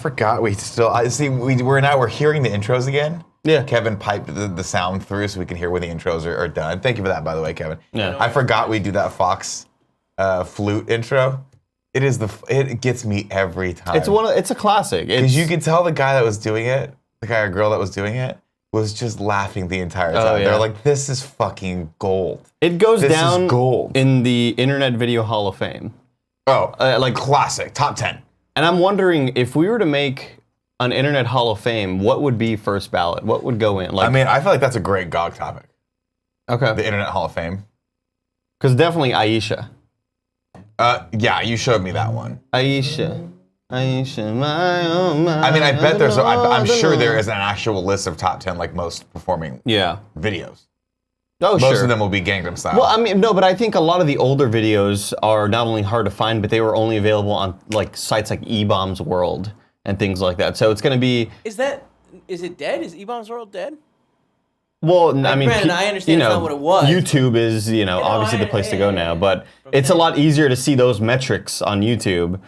forgot we're hearing the intros again. Yeah. Kevin piped the sound through so we can hear when the intros are done. Thank you for that, by the way, Kevin. Yeah. I forgot we do that Fox flute intro. It gets me every time. It's a classic. Because you can tell the guy that was doing it, the guy or girl that was doing it, was just laughing the entire time. Yeah. They're like, this is fucking gold. It goes This down is gold. in the Internet Video Hall of Fame. Oh, like classic, top 10. And I'm wondering if we were to make an Internet Hall of Fame, what would be first ballot? What would go in? Like, I mean, I feel like that's a great GOG topic. Okay. The Internet Hall of Fame. Because definitely Aisha. Yeah, you showed me that one. Aisha, my oh my. I mean, I bet I'm sure there is an actual list of top 10, like most performing videos. Oh, Most of them will be Gangnam Style. Well, I mean, no, but I think a lot of the older videos are not only hard to find, but they were only available on like sites like eBombs World and things like that. So it's going to be. Is it dead? Is eBombs World dead? Well, like, I mean, granted, I understand it's not what it was. YouTube is, obviously the place to go now, but it's a lot easier to see those metrics on YouTube,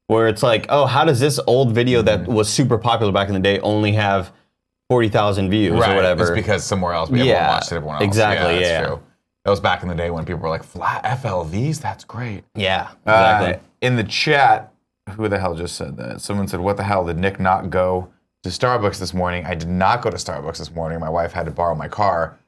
where it's like, oh, how does this old video that was super popular back in the day only have 40,000 views or whatever? It's because somewhere else everyone watched it, everyone else. Exactly, That's true. That was back in the day when people were like, flat FLVs? That's great. Yeah, exactly. In the chat, who the hell just said that? Someone said, what the hell, did Nick not go to Starbucks this morning? I did not go to Starbucks this morning. My wife had to borrow my car,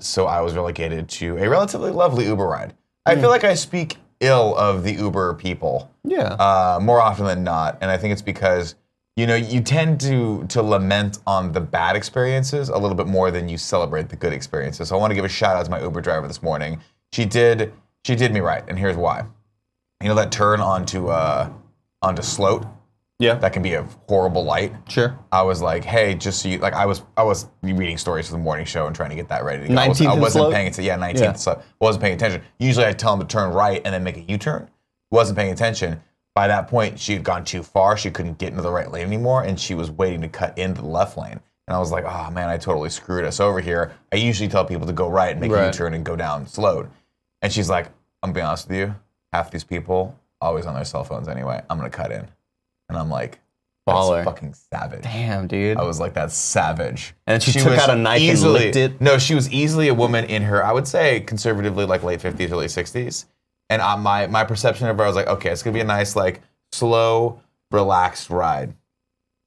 so I was relegated to a relatively lovely Uber ride. I feel like I speak ill of the Uber people more often than not, and I think it's because you tend to lament on the bad experiences a little bit more than you celebrate the good experiences. So I want to give a shout out to my Uber driver this morning. She did me right, and here's why. You know that turn onto Sloat? Yeah. That can be a horrible light. Sure. I was like, hey, just so you, like, I was reading stories for the morning show and trying to get that ready to go. 19th I wasn't paying attention. Yeah, 19th. Yeah. So wasn't paying attention. Usually I tell them to turn right and then make a U-turn. Wasn't paying attention. By that point, she had gone too far. She couldn't get into the right lane anymore, and she was waiting to cut into the left lane. And I was like, oh man, I totally screwed us over here. I usually tell people to go right and make a U-turn and go down slowed. And she's like, I'm gonna be honest with you, half these people always on their cell phones anyway. I'm gonna cut in. And I'm like, that's fucking savage. Damn, dude. I was like, that's savage. And she took out a knife and licked it? No, she was easily a woman in her, I would say, conservatively, like late 50s, early 60s. And my perception of her, I was like, okay, it's going to be a nice, like, slow, relaxed ride.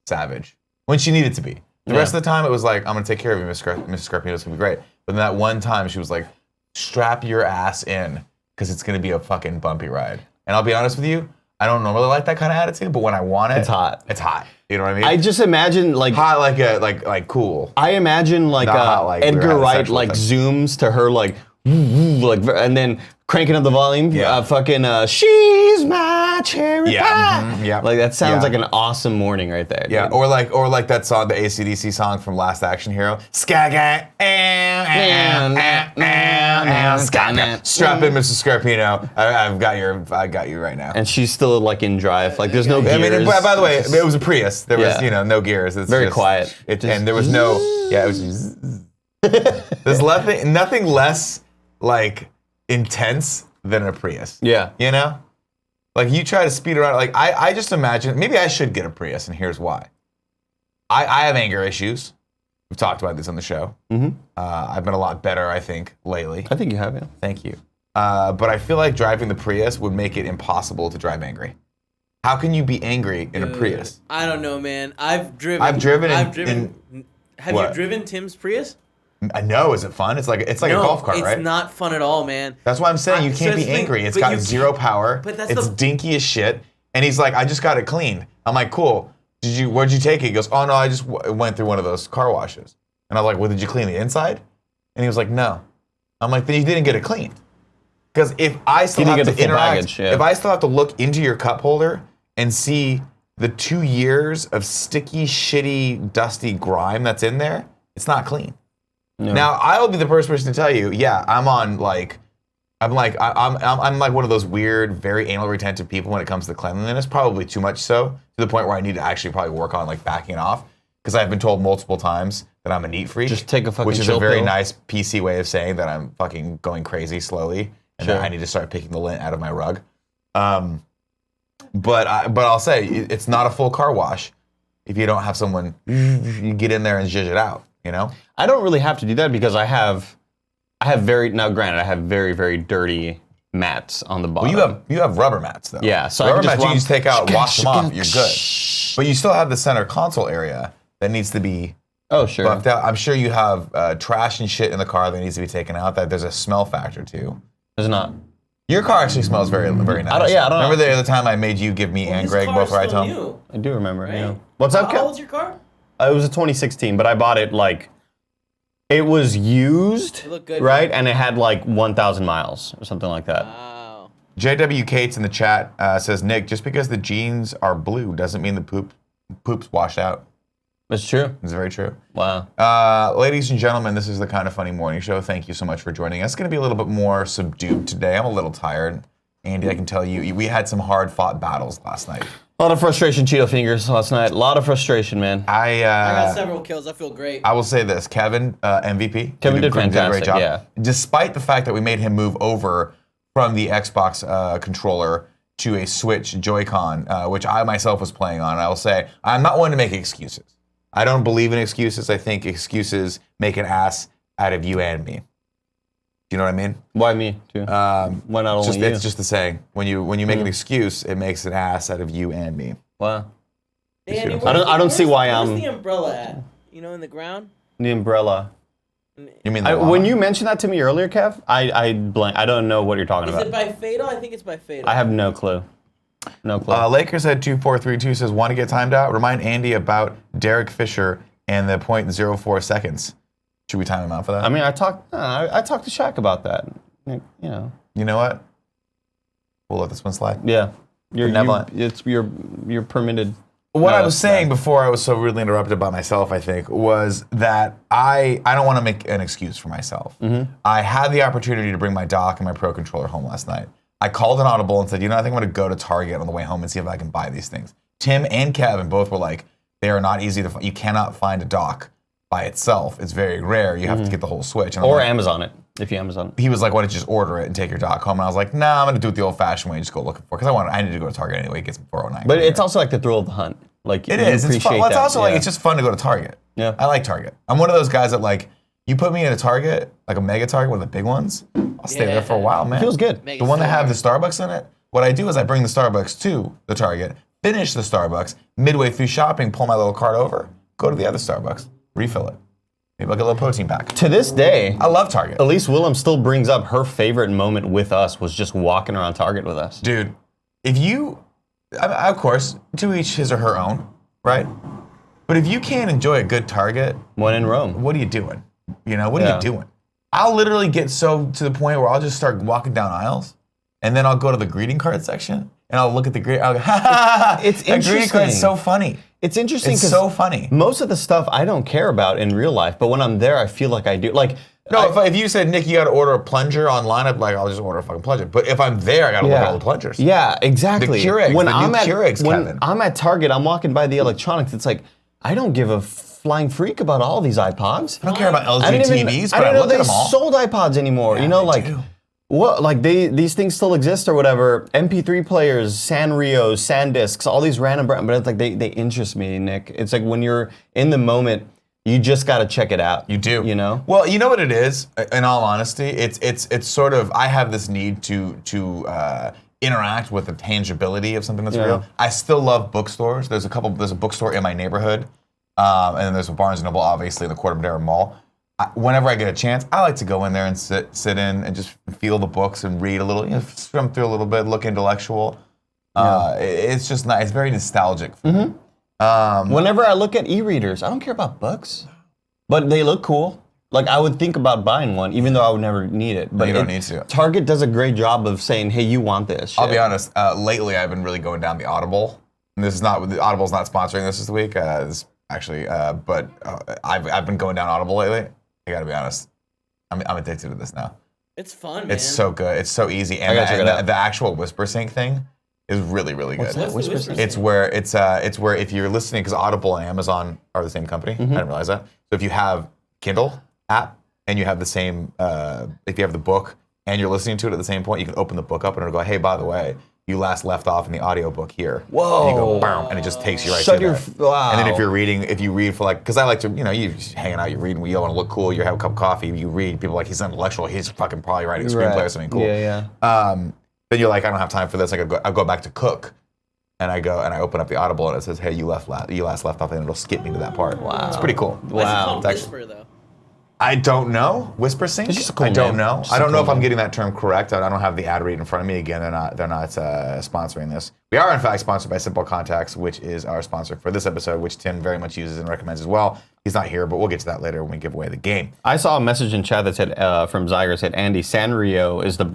Savage. When she needed to be. The rest of the time, it was like, I'm going to take care of you, Mrs. Scarpino. It's going to be great. But then that one time, she was like, strap your ass in, because it's going to be a fucking bumpy ride. And I'll be honest with you, I don't normally like that kind of attitude, but when I want it, it's hot. It's hot. You know what I mean? I just imagine like hot, like cool. I imagine like Edgar Wright like zooms to her like and then cranking up the volume. Fucking she's my cherry pie. Like that sounds like an awesome morning right there. Yeah, dude. or like that song, the AC/DC song from Last Action Hero. Strap in, Mrs. Scarpino. I got you right now. And she's still like in drive. Like there's no gears. I mean, by the way, it was a Prius. There was no gears. It's very just quiet. And there was no. Yeah, it was just. There's nothing less like intense than a Prius. Yeah. You know? Like you try to speed around, like I just imagine, maybe I should get a Prius, and here's why. I have anger issues. We've talked about this on the show. Mm-hmm. I've been a lot better, I think, lately. I think you have, yeah. Thank you. But I feel like driving the Prius would make it impossible to drive angry. How can you be angry in a Prius? I don't know, man. I've driven. Have you driven Tim's Prius? I know. Is it fun? It's like a golf cart, right? It's not fun at all, man. That's why I'm saying you can't be angry. It's got zero power. But it's dinky as shit. And he's like, I just got it cleaned. I'm like, cool. Where'd you take it? He goes, oh no, I just went through one of those car washes. And I was like, well, did you clean the inside? And he was like, no. I'm like, then you didn't get it cleaned. Because if I still have to interact, if I still have to look into your cup holder and see the 2 years of sticky, shitty, dusty grime that's in there, it's not clean. No. Now I'll be the first person to tell you, I'm like one of those weird, very anal retentive people when it comes to cleanliness. Probably too much so, to the point where I need to actually probably work on like backing off. Because I've been told multiple times that I'm a neat freak. Just take a fucking which is chill a very pill. nice PC way of saying that I'm fucking going crazy slowly, and that I need to start picking the lint out of my rug. But I'll say it's not a full car wash. if you don't have someone, you get in there and zhuzh it out, you know? I don't really have to do that because I have granted, I have very, very dirty mats on the bottom. Well, you have rubber mats though. Yeah, so rubber mats you can just take out, wash them off, you're good. But you still have the center console area that needs to be buffed out. I'm sure you have trash and shit in the car that needs to be taken out. That there's a smell factor too. There's not. Your car actually smells very, very nice. I don't remember the other time I made you give me and Greg both rides home? I do remember. Right? Yeah. What's up, Kev? How old's your car? It was a 2016, but I bought it like it was used, It looked good, right? And it had like 1,000 miles or something like that. Wow. JW Cates in the chat says, Nick, just because the jeans are blue doesn't mean the poop's washed out. It's true. It's very true. Wow. Ladies and gentlemen, this is the Kind of Funny Morning Show. Thank you so much for joining us. It's going to be a little bit more subdued today. I'm a little tired. Andy, I can tell you, we had some hard-fought battles last night. A lot of frustration, Cheeto fingers last night. A lot of frustration, man. I got several kills. I feel great. I will say this, Kevin, MVP. Kevin did fantastic, a great job. yeah. Despite the fact that we made him move over from the Xbox controller to a Switch Joy-Con, which I myself was playing on, I will say, I'm not one to make excuses. I don't believe in excuses. I think excuses make an ass out of you and me. You know what I mean? Why me too? Why not only you? It's just the saying. When you make an excuse, it makes an ass out of you and me. Wow. Danny, I don't see why I'm. Where's the umbrella at? You know, in the ground? The umbrella. You mean when you mentioned that to me earlier, Kev, I blank. I don't know what you're talking about. Is it by Fatal? I think it's by Fatal. I have no clue. No clue. Lakers at 2432 says, want to get timed out? Remind Andy about Derek Fisher and the 0.04 seconds. Should we time him out for that? I mean, I talked to Shaq about that. You know. You know what? We'll let this one slide. Yeah. You're permitted. What I was saying before I was so rudely interrupted by myself, I think, was that I don't want to make an excuse for myself. Mm-hmm. I had the opportunity to bring my dock and my Pro Controller home last night. I called an audible and said, I think I'm going to go to Target on the way home and see if I can buy these things. Tim and Kevin both were like, they are not easy to find. You cannot find a dock by itself. It's very rare. You have to get the whole Switch. And or Amazon it, if you Amazon it. He was like, why don't you just order it and take your dock home? And I was like, nah, I'm going to do it the old-fashioned way and just go looking for it. Because I need to go to Target anyway, get some 409. But it's also like the thrill of the hunt. Like it is. It's fun. Well, it's also like, it's just fun to go to Target. Yeah. I like Target. I'm one of those guys that like, you put me in a Target, like a mega Target, one of the big ones, I'll stay there for a while, man. It feels good. The one that have the Starbucks in it, what I do is I bring the Starbucks to the Target, finish the Starbucks, midway through shopping, pull my little cart over, go to the other Starbucks, refill it. Maybe like a little protein pack. To this day, I love Target. Elise Willem still brings up her favorite moment with us was just walking around Target with us. Dude, if you, of course, to each his or her own, right? But if you can't enjoy a good Target, when in Rome, what are you doing? What are you doing? I'll literally get so to the point where I'll just start walking down aisles, and then I'll go to the greeting card section, and I'll look at the greeting. I'll go, ha ha ha! It's interesting. Greeting card is so funny. It's interesting It's because so funny. most of the stuff I don't care about in real life, but when I'm there, I feel like I do. Like, No, if you said, Nick, you got to order a plunger online, I'd be like, I'll just order a fucking plunger. But if I'm there, I got to look at all the plungers. Yeah, exactly. The Keurigs, when the I'm new at, Keurigs, when Kevin. I'm at Target, I'm walking by the electronics. It's like, I don't give a flying freak about all these iPods. I don't care about LG I didn't even- TVs, I but I didn't know look at they them all. sold iPods anymore. Yeah, You know, they like, do. what? Like these things still exist or whatever. MP3 players, Sanrios, SanDiscs, all these random brands, but it's like they interest me, Nick. It's like when you're in the moment, you just got to check it out. You do. You know? Well, you know what it is. In all honesty, it's sort of I have this need to interact with the tangibility of something that's real. I still love bookstores. There's a bookstore in my neighborhood, and then there's a Barnes & Noble, obviously, in the Corte Madera Mall. Whenever I get a chance, I like to go in there and sit in and just feel the books and read a little, scrum through a little bit, look intellectual. It's just nice. It's very nostalgic for me. Whenever I look at e-readers, I don't care about books, but they look cool. Like I would think about buying one, even though I would never need it. But you don't need to. Target does a great job of saying, "Hey, you want this?" Shit. I'll be honest. Lately, I've been really going down the Audible. And this is not the Audible's not sponsoring this week. But I've been going down Audible lately. I gotta be honest. I'm addicted to this now. It's fun, man. It's so good. It's so easy, and, the actual whisper sync thing is really, really good. What's that? Whisper sync? It's where if you're listening, because Audible and Amazon are the same company. I didn't realize that. So if you have Kindle app and you have the same, if you have the book and you're listening to it at the same point, you can open the book up and it'll go, hey, by the way, you last left off in the audiobook here. Whoa. And you go, bam, and it just takes you right to that. Wow. And then if you read for like, because I like to, you just hanging out, you're reading, you want to look cool, you have a cup of coffee, you read, people are like, he's intellectual, he's fucking probably writing a screenplay or something cool. Yeah. Then you're like, I don't have time for this, I'll go back to cook. And I go and I open up the Audible and it says, hey, you last left off, and it'll skip me to that part. Wow. It's pretty cool. Why is it called Whisper, though? I don't know. Whisper Sync? It's just a cool I don't name. know. Just I don't a know cool if I'm name. getting that term correct. I don't have the ad read in front of me. Again, they're not sponsoring this. We are in fact sponsored by Simple Contacts, which is our sponsor for this episode, which Tim very much uses and recommends as well. He's not here, but we'll get to that later when we give away the game. I saw a message in chat that said from Zyger said Andy Sanrio is the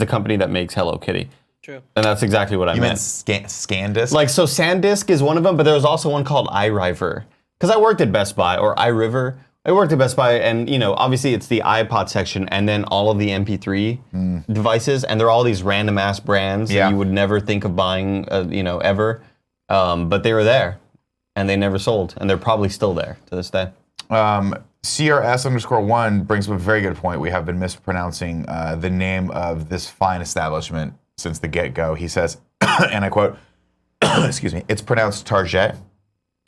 company that makes Hello Kitty. True. And that's exactly what I You meant. SanDisk? Like, so SanDisk is one of them, but there was also one called iRiver. Because I worked at Best Buy, or iRiver. I worked at Best Buy, and, obviously it's the iPod section, and then all of the MP3 devices, and they're all these random-ass brands that you would never think of buying, ever. But they were there, and they never sold, and they're probably still there to this day. CRS_1 brings up a very good point. We have been mispronouncing the name of this fine establishment since the get-go. He says, and I quote, excuse me, it's pronounced Target.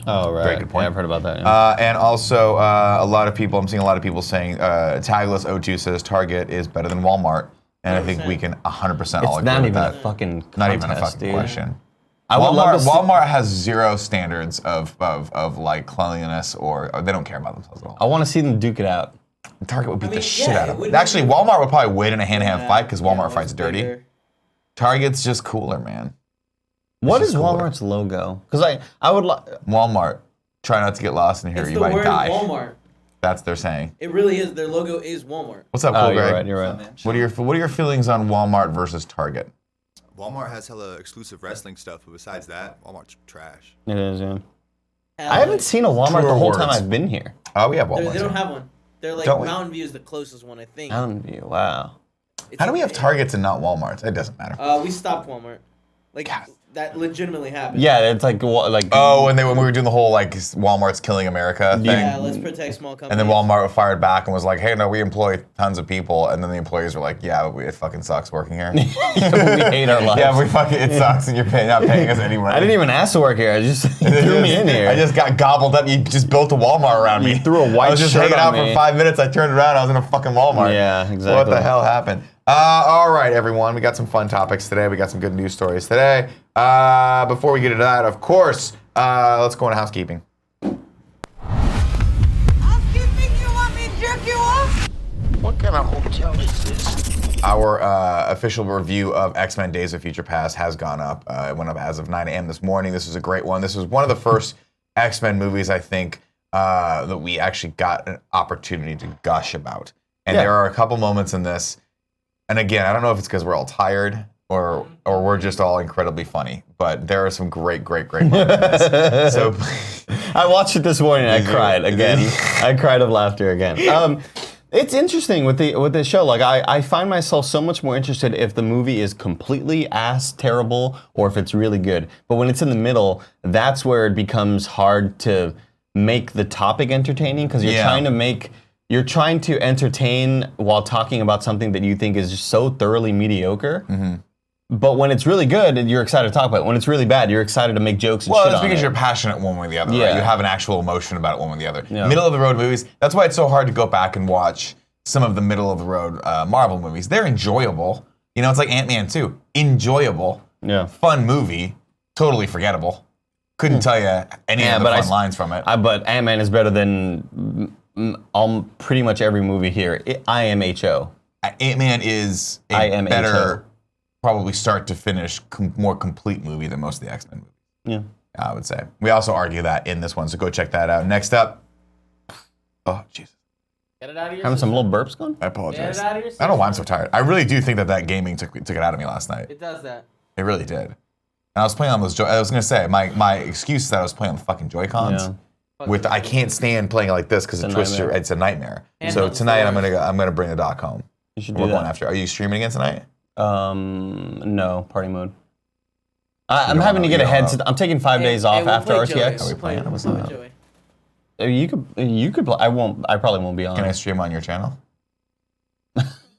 Oh, right. Very good point. Yeah, I've heard about that. Yeah. And also, I'm seeing a lot of people saying, Tagless02 says Target is better than Walmart. And I think we can 100% all agree with that. It's not even a fucking contest, Not even a fucking dude. question. I would love to see- Walmart has zero standards of like cleanliness or they don't care about themselves at all. I want to see them duke it out. Target would beat the mean, shit yeah, out it of them. wouldn't Actually, be- Walmart would probably win in a hand-to-hand fight because Walmart it's fights dirty. bigger. Target's just cooler, man. What just is cooler. Walmart's logo? Because I would like. Walmart, try not to get lost in here. It's You the might word die. Walmart. That's their saying. It really is. Their logo is Walmart. What's up, cool Greg? You're right. What are your feelings on Walmart versus Target? Walmart has hella exclusive wrestling stuff, but besides that, Walmart's trash. It is, yeah. I haven't seen a Walmart Truer the whole time words. I've been here. Oh, we have Walmart. They don't have one. They're like Don't we? Mountain View is the closest one, I think. Mountain View, wow. It's How do we have okay. Targets and not Walmarts? It doesn't matter. We stopped Walmart. Like that legitimately happened. Yeah, it's like Oh, when we were doing the whole like Walmart's killing America thing. Yeah, let's protect small companies. And then Walmart fired back and was like, hey, no, we employ tons of people. And then the employees were like, yeah, it fucking sucks working here. we hate our lives. Yeah, it sucks and you're not paying us any money. I didn't even ask to work here. I just you threw me in here. I just got gobbled up. You just built a Walmart around me. You threw a white I was just shirt hanging out on me. for 5 minutes. I turned around. I was in a fucking Walmart. Yeah, exactly. What the hell happened? All right, everyone. We got some fun topics today. We got some good news stories today. Before we get into that, of course, let's go into housekeeping. Housekeeping, you want me to jerk you off? What kind of hotel is this? Our official review of X-Men Days of Future Past has gone up. It went up as of 9 a.m. this morning. This was a great one. This was one of the first X-Men movies, I think, that we actually got an opportunity to gush about. And there are a couple moments in this. And again, I don't know if it's because we're all tired or we're just all incredibly funny, but there are some great moments in this. So I watched it this morning and I cried again. I cried of laughter again. It's interesting with the show. Like I find myself so much more interested if the movie is completely ass terrible or if it's really good. But when it's in the middle, that's where it becomes hard to make the topic entertaining because you're trying to entertain while talking about something that you think is just so thoroughly mediocre. Mm-hmm. But when it's really good, you're excited to talk about it. When it's really bad, you're excited to make jokes and shit it's on because it. you're passionate one way or the other, Yeah. right? You have an actual emotion about it one way or the other. Yeah. Middle of the road movies, that's why it's so hard to go back and watch some of the middle of the road Marvel movies. They're enjoyable. It's like Ant-Man 2. Enjoyable. Yeah. Fun movie. Totally forgettable. Couldn't tell you any of the fun lines from it. But Ant-Man is better than pretty much every movie here. IMHO. Ant-Man is a IMHO. better, probably start to finish, more complete movie than most of the X-Men movies. Yeah. I would say. We also argue that in this one, so go check that out. Next up. Oh, Jesus. Get it out of your Having some system. little burps going? I apologize. Get it out of your I don't know why I'm so system. tired. I really do think that gaming took it out of me last night. It does that. It really did. And I was playing on those. I was gonna say my excuse is that I was playing on the fucking Joy-Cons. Yeah. I can't stand playing it like this because it twists your. It's a nightmare. And So on tonight I'm stores. gonna bring the dock home. You should We're do going that. after. Are you streaming again tonight? No, party mode. I'm don't having know, to get you a don't headset. know. I'm taking 5 days off after RTX. Are we playing? We'll play with Joey. You could play. I won't. I probably won't be on. Can I stream on your channel?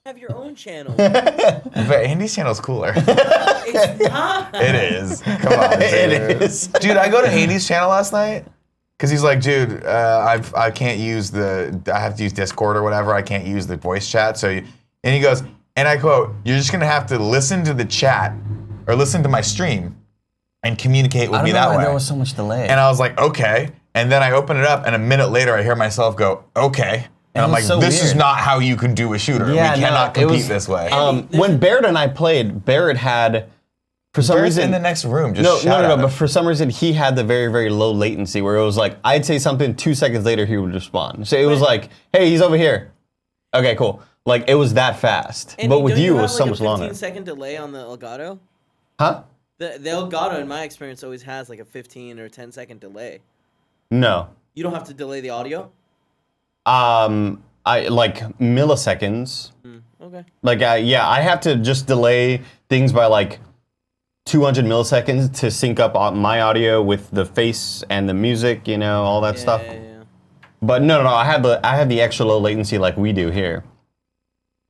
Have your own channel. But Andy's channel's cooler. It's It's not. It is. Come on, dude. It is. Dude, I go to Andy's channel last night because he's like, dude, I can't use I have to use Discord or whatever. I can't use the voice chat. And he goes, and I quote, "You're just gonna have to listen to the chat or listen to my stream and communicate with me that way." I don't know why there was so much delay. And I was like, okay. And then I open it up, and a minute later, I hear myself go, okay. And I'm like, so this is weird. not how you can do a shooter. Yeah, we cannot compete this way. When Barrett and I played, Barrett had, for some Barrett's reason, in the next room. Just no. But for some reason, he had the very, very low latency where it was like, I'd say something 2 seconds later, he would respond. So it was like, hey, he's over here. Okay, cool. Like, it was that fast. Andy, but with you, it was have, so like, much a longer. 15-second delay on the Elgato? Huh? The Elgato, in my experience, always has like a 15 or 10-second delay. No. You don't have to delay the audio? I like milliseconds. Okay. Like, yeah, I have to just delay things by like 200 milliseconds to sync up my audio with the face and the music, you know, all that stuff. Yeah. But no, I have the extra low latency like we do here.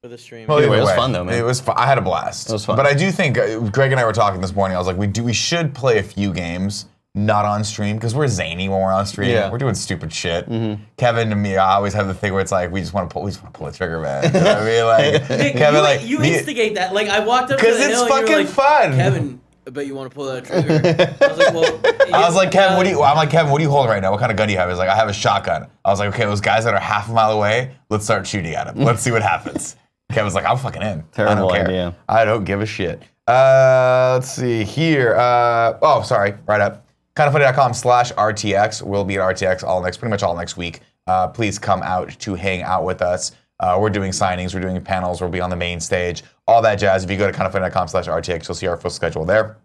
For the stream. Well, Anyway, it was fun though, man. It was fun. I had a blast. It was fun. But I do think Greg and I were talking this morning. I was like, we should play a few games not on stream because we're zany when we're on stream. Yeah. We're doing stupid shit. Kevin and me, I always have the thing where it's like we just want to pull the trigger, man. You know what I mean, like Nick, Kevin, you instigate that. Like I walked up to because the it's hill and you were fucking like, fun. Kevin, I bet you want to pull that trigger. I was like, well. I was like, Kevin, what are you holding right now? What kind of gun do you have? He's like, I have a shotgun. I was like, okay, those guys that are half a mile away, let's start shooting at them. Let's see what happens. Kevin's like, I'm fucking in. Terrible I don't care. idea. I don't give a shit. Let's see here. Sorry, right up. Kindoffunny.com/RTX. We'll be at RTX pretty much all next week. Please come out to hang out with us. We're doing signings, we're doing panels, we'll be on the main stage, all that jazz. If you go to kindoffunny.com/RTX, you'll see our full schedule there.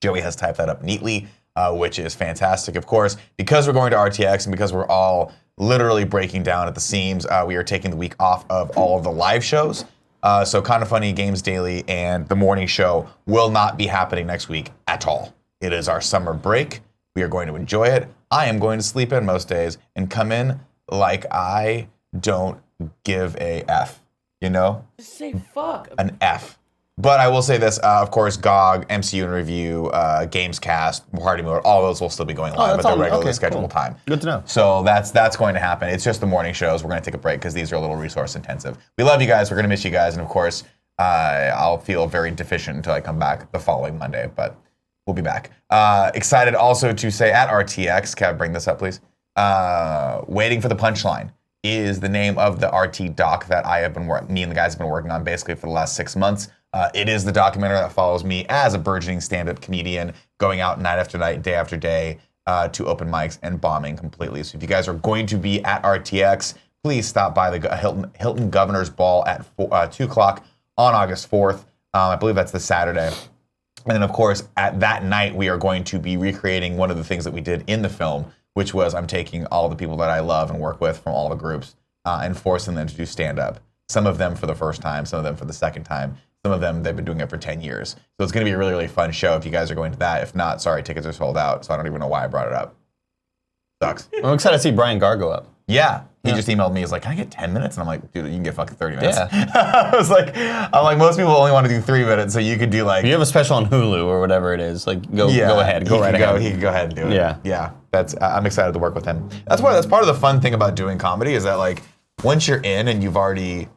Joey has typed that up neatly, which is fantastic, of course. Because we're going to RTX and because we're all literally breaking down at the seams, we are taking the week off of all of the live shows. So Kinda Funny, Games Daily, and the morning show will not be happening next week at all. It is our summer break. We are going to enjoy it. I am going to sleep in most days and come in like I don't give a F, you know? Just say fuck. An F. But I will say this, of course, GOG, MCU in Review, Gamescast, Party Mode, all those will still be going live at their regularly scheduled time. Good to know. So that's going to happen. It's just the morning shows. We're going to take a break because these are a little resource intensive. We love you guys. We're going to miss you guys. And of course, I'll feel very deficient until I come back the following Monday. But we'll be back. Excited also to say at RTX, Kev, bring this up, please. Waiting for the Punchline is the name of the RT doc that me and the guys have been working on basically for the last 6 months. It is the documentary that follows me as a burgeoning stand-up comedian, going out night after night, day after day, to open mics and bombing completely. So if you guys are going to be at RTX, please stop by the Hilton Governor's Ball at 2 o'clock on August 4th. I believe that's the Saturday. And then, of course, at that night, we are going to be recreating one of the things that we did in the film, which was I'm taking all the people that I love and work with from all the groups and forcing them to do stand-up. Some of them for the first time, some of them for the second time. Some of them, they've been doing it for 10 years. So it's going to be a really, really fun show if you guys are going to that. If not, sorry, tickets are sold out, so I don't even know why I brought it up. Sucks. I'm excited to see Brian Gar go up. Yeah. He just emailed me. He's like, can I get 10 minutes? And I'm like, dude, you can get fucking 30 minutes. Yeah. I'm like, most people only want to do 3 minutes, so you could do like... If you have a special on Hulu or whatever it is, like, go ahead. Go right ahead. He can go ahead and do it. Yeah. Yeah. I'm excited to work with him. That's part of the fun thing about doing comedy is that, like, once you're in and you've already...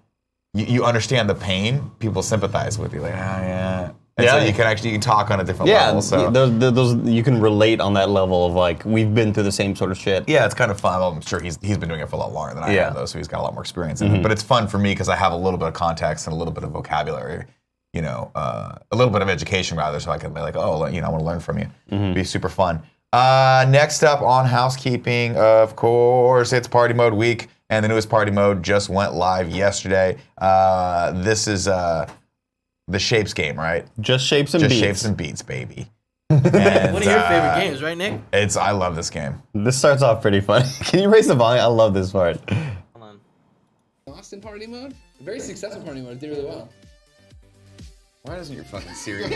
You understand the pain, people sympathize with you. Like, yeah. And so you can talk on a different level. So. Those you can relate on that level of like, we've been through the same sort of shit. Yeah, it's kind of fun. Well, I'm sure he's been doing it for a lot longer than I have, though, so he's got a lot more experience in it. But it's fun for me because I have a little bit of context and a little bit of vocabulary, you know, a little bit of education rather, so I can be like, oh, you know, I want to learn from you. It'd be super fun. Next up on housekeeping, of course, it's Party Mode week. And the newest Party Mode just went live yesterday. This is the Shapes game, right? Just Shapes and Beats. Just Shapes and Beats, baby. One of your favorite games, right, Nick? I love this game. This starts off pretty funny. Can you raise the volume? I love this part. Hold on. Lost in Party Mode? Very successful Party Mode. Did really well. Why doesn't your fucking Siri work?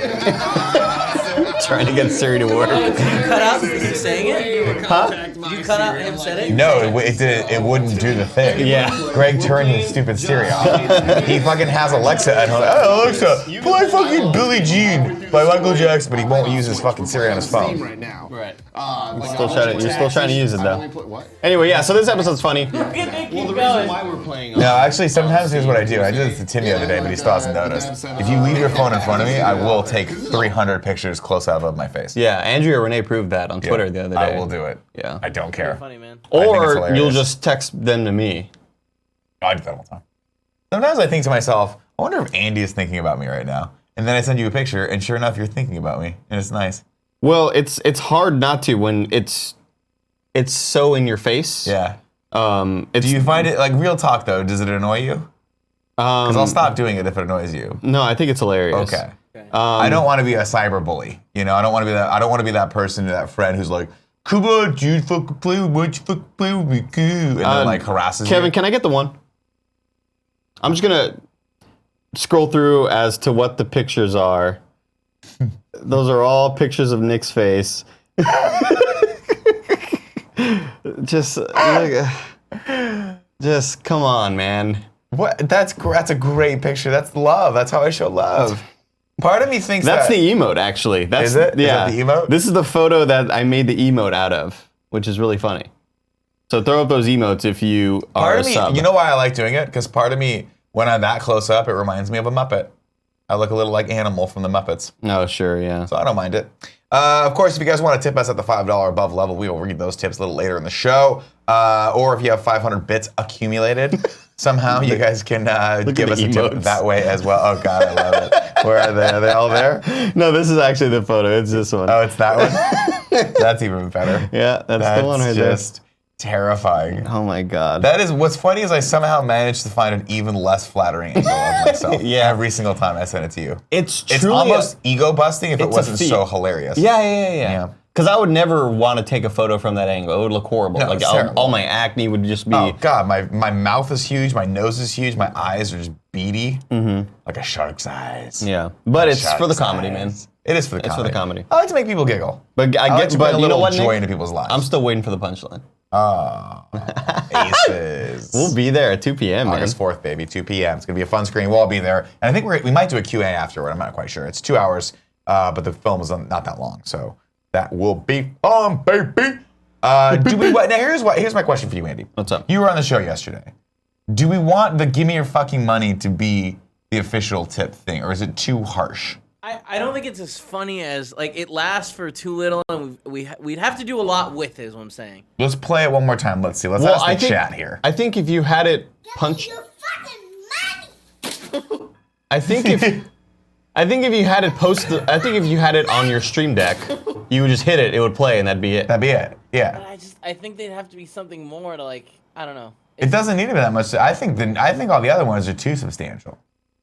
Trying to get Siri to work. Did you cut out him saying it? Huh? Did you cut out him saying it? No, it wouldn't do the thing. Yeah. Greg turned his stupid Siri off. He fucking has Alexa at home. Oh, Alexa, play fucking Billie Jean by Michael Jackson, but he won't use his fucking Siri on his phone. Right now. Right. You're still trying to use it though. What? Anyway, yeah. So this episode's funny. Well, the reason why we're playing. No, actually, sometimes here's what I do. I did this to Tim the other day, but he still hasn't noticed. If you leave your phone in front of me, I will take 300 pictures close up of my face. Yeah, Andrea Renee proved that on Twitter the other day. I will do it. Yeah. I don't You're care. funny, man. Or you'll just text them to me. I do that all the time. Sometimes I think to myself, I wonder if Andy is thinking about me right now. And then I send you a picture, and sure enough, you're thinking about me, and it's nice. Well, it's hard not to when it's so in your face. Yeah. Do Do you find it, like, real talk, though, does it annoy you? Because I'll stop doing it if it annoys you. No, I think it's hilarious. Okay. I don't want to be a cyber bully. You know, I don't want to be that. I don't want to be that person, that friend who's like, "Come on, dude, fucking play with me, fucking play with me, cool," and then like harasses Kevin, you. can I get the one? I'm just gonna scroll through as to what the pictures are. Those are all pictures of Nick's face. Just come on, man. What? That's a great picture. That's love. That's how I show love. Part of me thinks That's that the emote, actually. That's, Is it? Is Yeah. that the emote? This is the photo that I made the emote out of, which is really funny. So throw up those emotes if you are part a of me. sub. You know why I like doing it? Because part of me, when I'm that close up, it reminds me of a Muppet. I look a little like Animal from the Muppets, Oh, sure, yeah. so I don't mind it. Of course, if you guys want to tip us at the $5 above level, we will read those tips a little later in the show. Or if you have 500 bits accumulated, somehow you guys can give us a tip emotes. that way as well. Oh God, I love it. Where are they? Are they all there? No, this is actually the photo. It's this one. Oh, it's that one? That's even better. Yeah, that's the one right just terrifying. there. Oh my God. That is, what's funny is I somehow managed to find an even less flattering angle of myself every single time I send it to you. It's It's truly almost ego busting if it it's a wasn't feat. so hilarious. Yeah. Because I would never want to take a photo from that angle. It would look horrible. No, like it's terrible. all my acne would just be. Oh God, my mouth is huge, my nose is huge, my eyes are just beady, like a shark's eyes. Yeah, but it's for the Shark's comedy, eyes. man. It is for the It's for comedy. the comedy. I like to make people giggle. But I like to bring a you little know what, joy Nick? into people's lives. I'm still waiting for the punchline. Aces. We'll be there at 2 p.m. man. August 4th, baby, 2 p.m. It's going to be a fun screen. We'll all be there. And I think we might do a Q&A afterward. I'm not quite sure. It's 2 hours, but the film is not that long. So that will be fun, baby. Now, here's my question for you, Andy. What's up? You were on the show yesterday. Do we want the give me your fucking money to be the official tip thing, or is it too harsh? I don't think it's as funny as, like, it lasts for too little, and we'd have to do a lot with it, is what I'm saying. Let's play it one more time. Let's see. Let's ask the chat here. I think if you had it punch. I think if you had it I think if you had it on your stream deck, you would just hit it. It would play, and that'd be it. That'd be it. Yeah. But I think they'd have to be something more to, like, I don't know. It doesn't need to be that much. I think all the other ones are too substantial.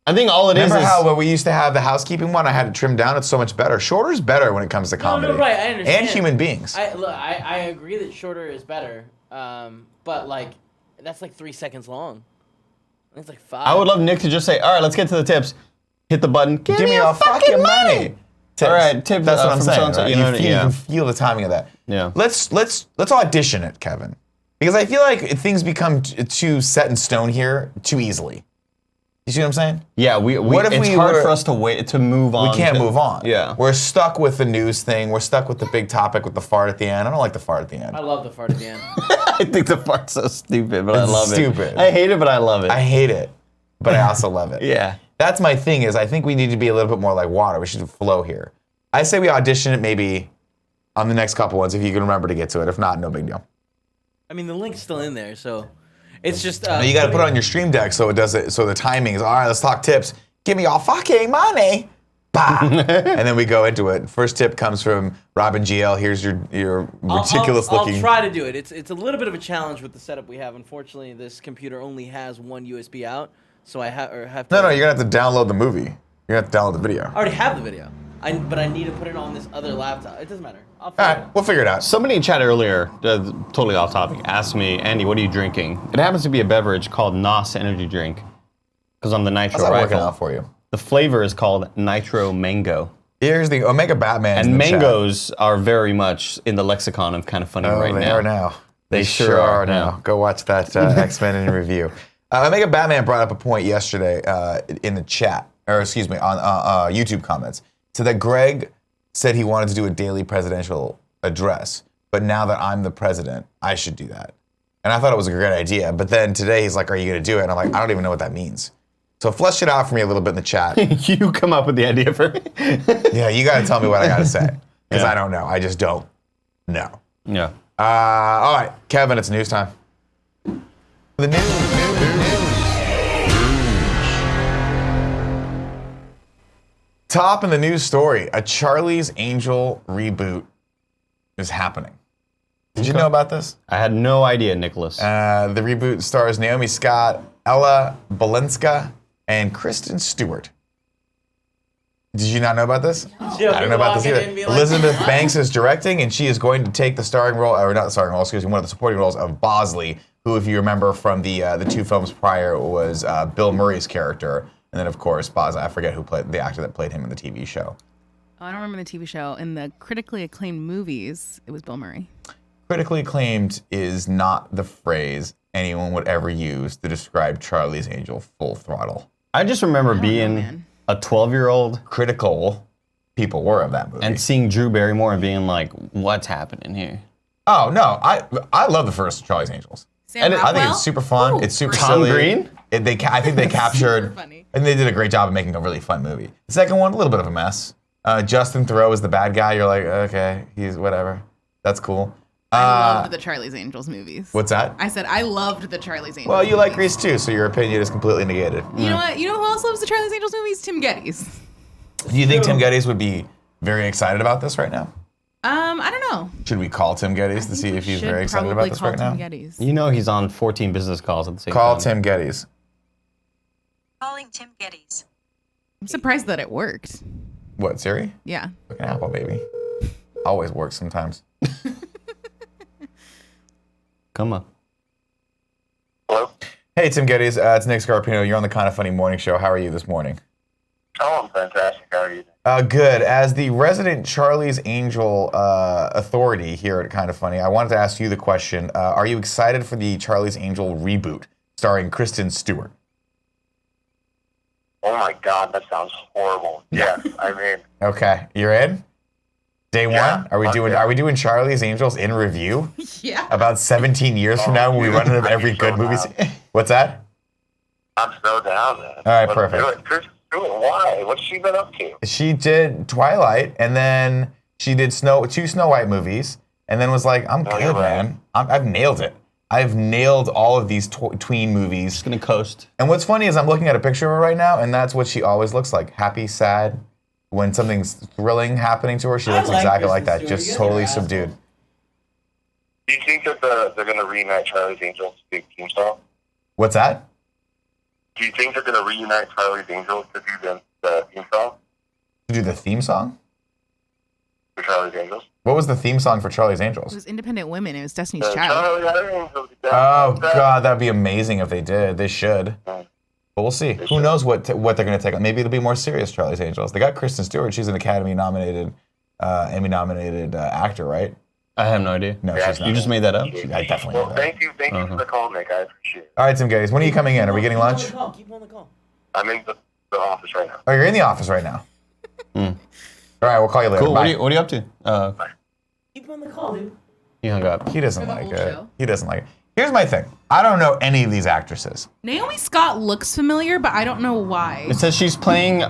I think all it is Remember is. how when we used to have the housekeeping one, I had to trim down? It's so much better. Shorter's better when it comes to comedy. No, right, I understand. And human beings. I agree that shorter is better, but, like, that's like 3 seconds long. It's like 5. I would love Nick to just say, "All right, let's get to the tips. Hit the button. Give me your fucking money. Tips. All right, tips. That's what I'm from saying. so-and-so, Right? you know, You can feel the timing of that. Yeah. Let's audition it, Kevin, because I feel like things become too set in stone here too easily. You see what I'm saying? Yeah, it's hard for us to move on. We can't move on. Yeah. We're stuck with the news thing. We're stuck with the big topic with the fart at the end. I don't like the fart at the end. I love the fart at the end. I think the fart's so stupid, but I It's love stupid. it. I hate it, but I love it. I hate it, but I also love it. Yeah. That's my thing is I think we need to be a little bit more like water. We should flow here. I say we audition it maybe on the next couple ones if you can remember to get to it. If not, no big deal. I mean, the link's still in there, so it's just. Now you got to put it on your stream deck so it does it. So the timing is all right. Let's talk tips. Give me all fucking money. Bah. And then we go into it. First tip comes from Robin GL. Here's your ridiculous looking. I'll try to do it. It's a little bit of a challenge with the setup we have. Unfortunately, this computer only has one USB out, so I have to. No, you're gonna have to download the movie. You're gonna have to download the video. I already have the video. But I need to put it on this other laptop. It doesn't matter. I'll All figure it right, out. we'll figure it out. Somebody in chat earlier, totally off topic, asked me, "Andy, what are you drinking?" It happens to be a beverage called NOS energy drink, because I'm the Nitro How's that working Rifle. out for you? The flavor is called Nitro Mango. Here's the Omega Batman. And mangoes are very much in the lexicon of kind of funny right now. They are now. They sure are now. Go watch that X-Men in review. Omega Batman brought up a point yesterday in the chat, or excuse me, on YouTube comments. So that Greg said he wanted to do a daily presidential address, but now that I'm the president, I should do that. And I thought it was a great idea. But then today he's like, are you going to do it? And I'm like, I don't even know what that means. So flesh it out for me a little bit in the chat. You come up with the idea for me. Yeah, you got to tell me what I got to say. Because I don't know. I just don't know. Yeah. All right, Kevin, it's news time. The news. Top in the news story, a Charlie's Angel reboot is happening. Did you know about this? I had no idea, Nicholas. The reboot stars Naomi Scott, Ella Balinska, and Kristen Stewart. Did you not know about this? I don't know about this either. Elizabeth Banks is directing, and she is going to take the starring role, or not the starring role, excuse me, one of the supporting roles of Bosley, who, if you remember from the two films prior, was Bill Murray's character, and then of course Bosley. I forget who played the actor that played him in the TV show. Oh, I don't remember the TV show. In the critically acclaimed movies, it was Bill Murray. Critically acclaimed is not the phrase anyone would ever use to describe Charlie's Angel Full Throttle. I just remember being a 12-year-old. Critical people were of that movie. And seeing Drew Barrymore and being like, what's happening here? Oh, no. I love the first Charlie's Angels. Sam I think it's super fun. Ooh, it's super Tom silly. Green? I think they captured, Super funny. and they did a great job of making a really fun movie. The second one, a little bit of a mess. Justin Theroux is the bad guy. You're like, okay, he's whatever. That's cool. I loved the Charlie's Angels movies. What's that? I said I loved the Charlie's Angels Well, you like movies. Grease too, so your opinion is completely negated. You know what? You know who else loves the Charlie's Angels movies? Tim Gettys. Do you think Tim Gettys would be very excited about this right now? I don't know. Should we call Tim Gettys to see if he's very excited about this right now? Tim Gettys. You know he's on 14 business calls at the same Call time. Tim Gettys. Calling Tim Gettys. I'm surprised that it worked. What, Siri? Yeah. Fucking Apple, baby. Always works sometimes. Come on. Hello? Hey, Tim Gettys. It's Nick Scarpino. You're on the Kind of Funny Morning Show. How are you this morning? Oh, I'm fantastic. How are you? Good. As the resident Charlie's Angel authority here at Kind of Funny, I wanted to ask you the question. Are you excited for the Charlie's Angel reboot starring Kristen Stewart? Oh my God, that sounds horrible. Yes, I'm in. Okay. You're in? Day Yeah, one? Are we doing Charlie's Angels in review? Yeah. About 17 years from now when we run into every good movie? What's that? I'm so down, man. All right, Let's perfect. do it. Chris, do it. Why? What's she been up to? She did Twilight, and then she did two Snow White movies, and then was like, I'm good, you're right. man. I've nailed it. I've nailed all of these tween movies. Just gonna coast. And what's funny is I'm looking at a picture of her right now, and that's what she always looks like. Happy, sad. When something's thrilling happening to her, she looks exactly like that, just totally subdued. Do you think that they're going to reunite Charlie's Angels big theme song? What's that? Do you think they're going to reunite Charlie's Angels to do the theme song To do the theme song? for Charlie's Angels? What was the theme song for Charlie's It Angels? was Independent Women. It was Destiny's Child. Charlie got her angels. Oh, God, that'd be amazing if they did. They should. But we'll see. Who knows what they're going to take on. Maybe it'll be more serious, Charlie's Angels. They got Kristen Stewart. She's an Emmy-nominated actor, right? I have no idea. No, Yeah, she's not. You just made that up? I definitely know Well, that. thank you for the call, Nick. I appreciate it. All right, Tim Gettys, when are you coming in? Are we getting lunch? Keep on the call. I'm in the office right now. Oh, you're in the office right now. All right, we'll call you later. Cool. Bye. What are you up to? Keep on the call, dude. He hung up. He doesn't For the like whole it. show? He doesn't like it. Here's my thing. I don't know any of these actresses. Naomi Scott looks familiar, but I don't know why. It says she's playing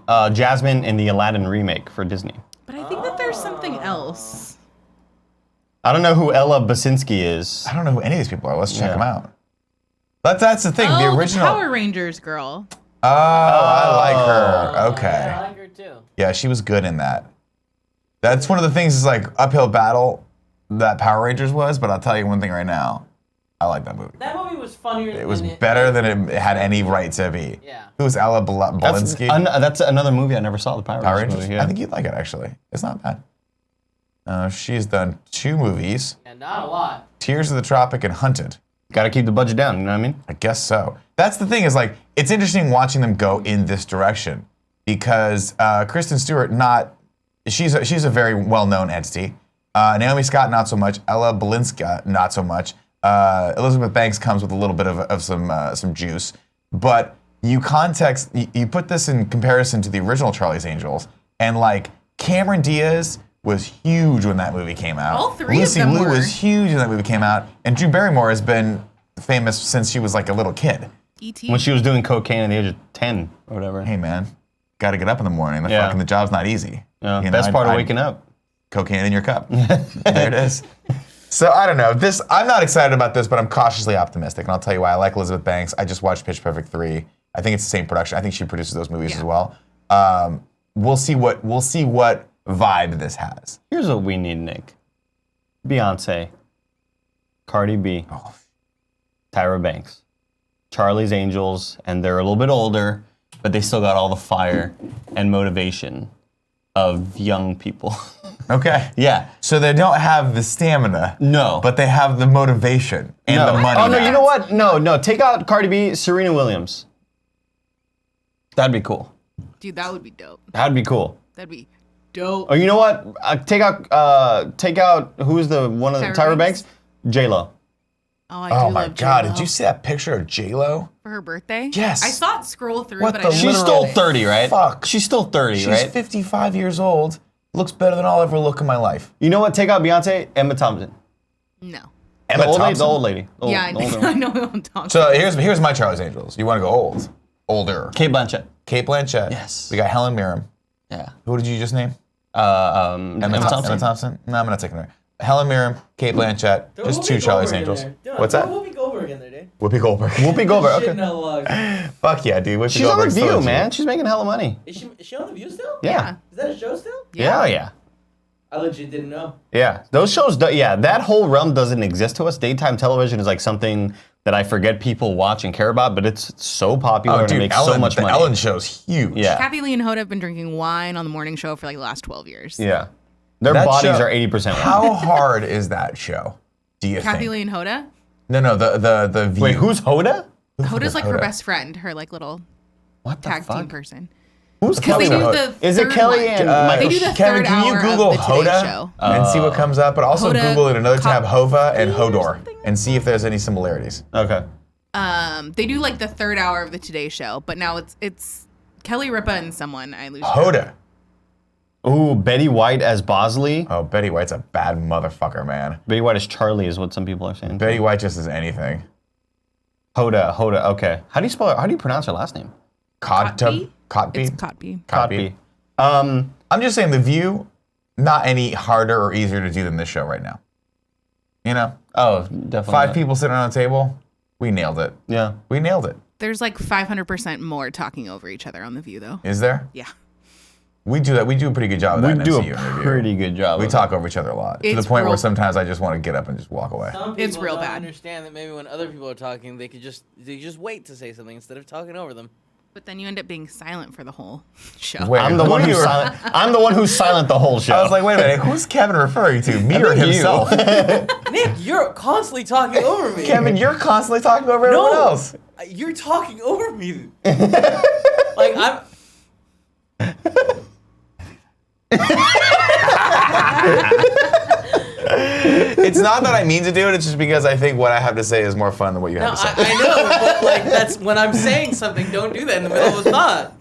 Jasmine in the Aladdin remake for Disney. But I think that there's something else. I don't know who Ella Basinski is. I don't know who any of these people are. Let's check them out. But that's the thing. Oh, the original. Power Rangers girl. Oh, I like her. Okay. Yeah, I like her too. Yeah, she was good in that. That's one of the things is like uphill battle that Power Rangers was, but I'll tell you one thing right now. I like that movie. That movie was funnier. It was better than it had any right to be. Yeah. Who's Ella Balinski? That's another movie I never saw. The Power Power Rangers Rangers? movie. Yeah. I think you'd like it actually. It's not bad. She's done 2 movies, And not a lot. Tears of the Tropic and Hunted. Got to keep the budget down. You know what I mean? I guess so. That's the thing is like, it's interesting watching them go in this direction because Kristen Stewart, she's a very well-known entity. Naomi Scott, not so much. Ella Balinska, not so much. Elizabeth Banks comes with a little bit of some juice. But you put this in comparison to the original Charlie's Angels, and like Cameron Diaz was huge when that movie came out. All three Lucy of them Liu were. was huge when that movie came out, and Drew Barrymore has been famous since she was like a little kid. E.T. When she was doing cocaine at the age of 10 or whatever. Hey man, got to get up in the morning. Yeah. The job's not easy. Yeah. Best part of waking up. Cocaine in your cup. There it is. So I don't know. I'm not excited about this, but I'm cautiously optimistic, and I'll tell you why. I like Elizabeth Banks. I just watched Pitch Perfect 3. I think it's the same production. I think she produces those movies as well. We'll see what vibe this has. Here's what we need, Nick. Beyonce, Cardi B, Tyra Banks, Charlie's Angels, and they're a little bit older, but they still got all the fire and motivation of young people. Okay. Yeah. So they don't have the stamina. No. But they have the motivation and the money. Oh, no, you know what? No. Take out Cardi B, Serena Williams. That'd be cool. Dude, that would be dope. That'd be cool. That'd be dope. Oh, you know what? Take out who's the one of the Tyra Banks? J-Lo. Oh, I do Oh my love God! J-Lo. Did you see that picture of J-Lo? For her birthday? Yes. I saw it scroll through, What but the I didn't She's still read it. 30, right? Fuck. She's still 30, She's right? 55 years old. Looks better than I'll ever look in my life. You know what? Take out Beyonce, Emma Thompson. No. Emma Thompson? The old lady. The Yeah, older I one. know what I'm talking So here's my Charlie's Angels. You want to go old? Older. Kate Blanchett. Kate Blanchett. Yes. We got Helen Mirren. Yeah. Who did you just name? Emma Thompson. Emma Thompson? No, I'm not taking her. Helen Mirren, Kate Blanchett, just two Charlie's Angels. What's that? Whoopi Goldberg in there, dude. Whoopi Goldberg. Whoopi Goldberg. Shitting Okay. hella logs. Fuck yeah, dude. Whoopi She's on The Goldberg's View, still man. She's making hella money. Is she on The View still? Yeah. Is that a show still? Yeah. I legit didn't know. Yeah. Those shows, that whole realm doesn't exist to us. Daytime television is like something that I forget people watch and care about, but it's so popular and it makes so much money. The Ellen show's huge. Yeah. Kathy Lee and Hoda have been drinking wine on the morning show for like the last 12 years. Yeah. Their That bodies show- are 80% wine. How hard is that show? Do you Kathy think? Lee and Hoda? No, the View. Wait, who's Hoda? Hoda's like her Hoda? best friend, her like little What the tag fuck? team person. Who's Because they Kelly? do the Is it third Kelly one. and They Michael? do the Kevin, third can you hour Google of the Today Hoda Show. and see what comes up? But also Hoda Google in another tab Hova and or Hodor something? and see if there's any similarities. Okay. They do like the third hour of the Today Show, but now it's Kelly Ripa and someone. I lose. Hoda. Ooh, Betty White as Bosley. Oh, Betty White's a bad motherfucker, man. Betty White as Charlie is what some people are saying. Betty White just is anything. Hoda. Okay. How do you spell it? How do you pronounce her last name? Cotby? Cotby? It's Cotby. Cotby. I'm just saying The View, not any harder or easier to do than this show right now. You know? Oh, definitely. 5 people sitting around a table, we nailed it. Yeah. We nailed it. There's like 500% more talking over each other on The View, though. Is there? Yeah. We do that. We do a pretty good job of that. We do in MCU a Review. pretty good job. We of talk over each other a lot. To It's the point where real- sometimes I just want to get up and just walk away. Some people It's real don't bad. understand that maybe when other people are talking, they just wait to say something instead of talking over them. But then you end it being silent for the whole show. Wait, I'm the who one are who's you- silent. I'm the one who's silent the whole show. I was like, wait a minute, who's Kevin referring to? Me or think you. himself? Nick, you're constantly talking over me. Kevin, you're constantly talking over everyone no, else. you're talking over me. Like I'm. It's not that I mean to do it, it's just because I think what I have to say is more fun than what you No, have to say. I know, but like that's when I'm saying something. Don't do that in the middle of a thought.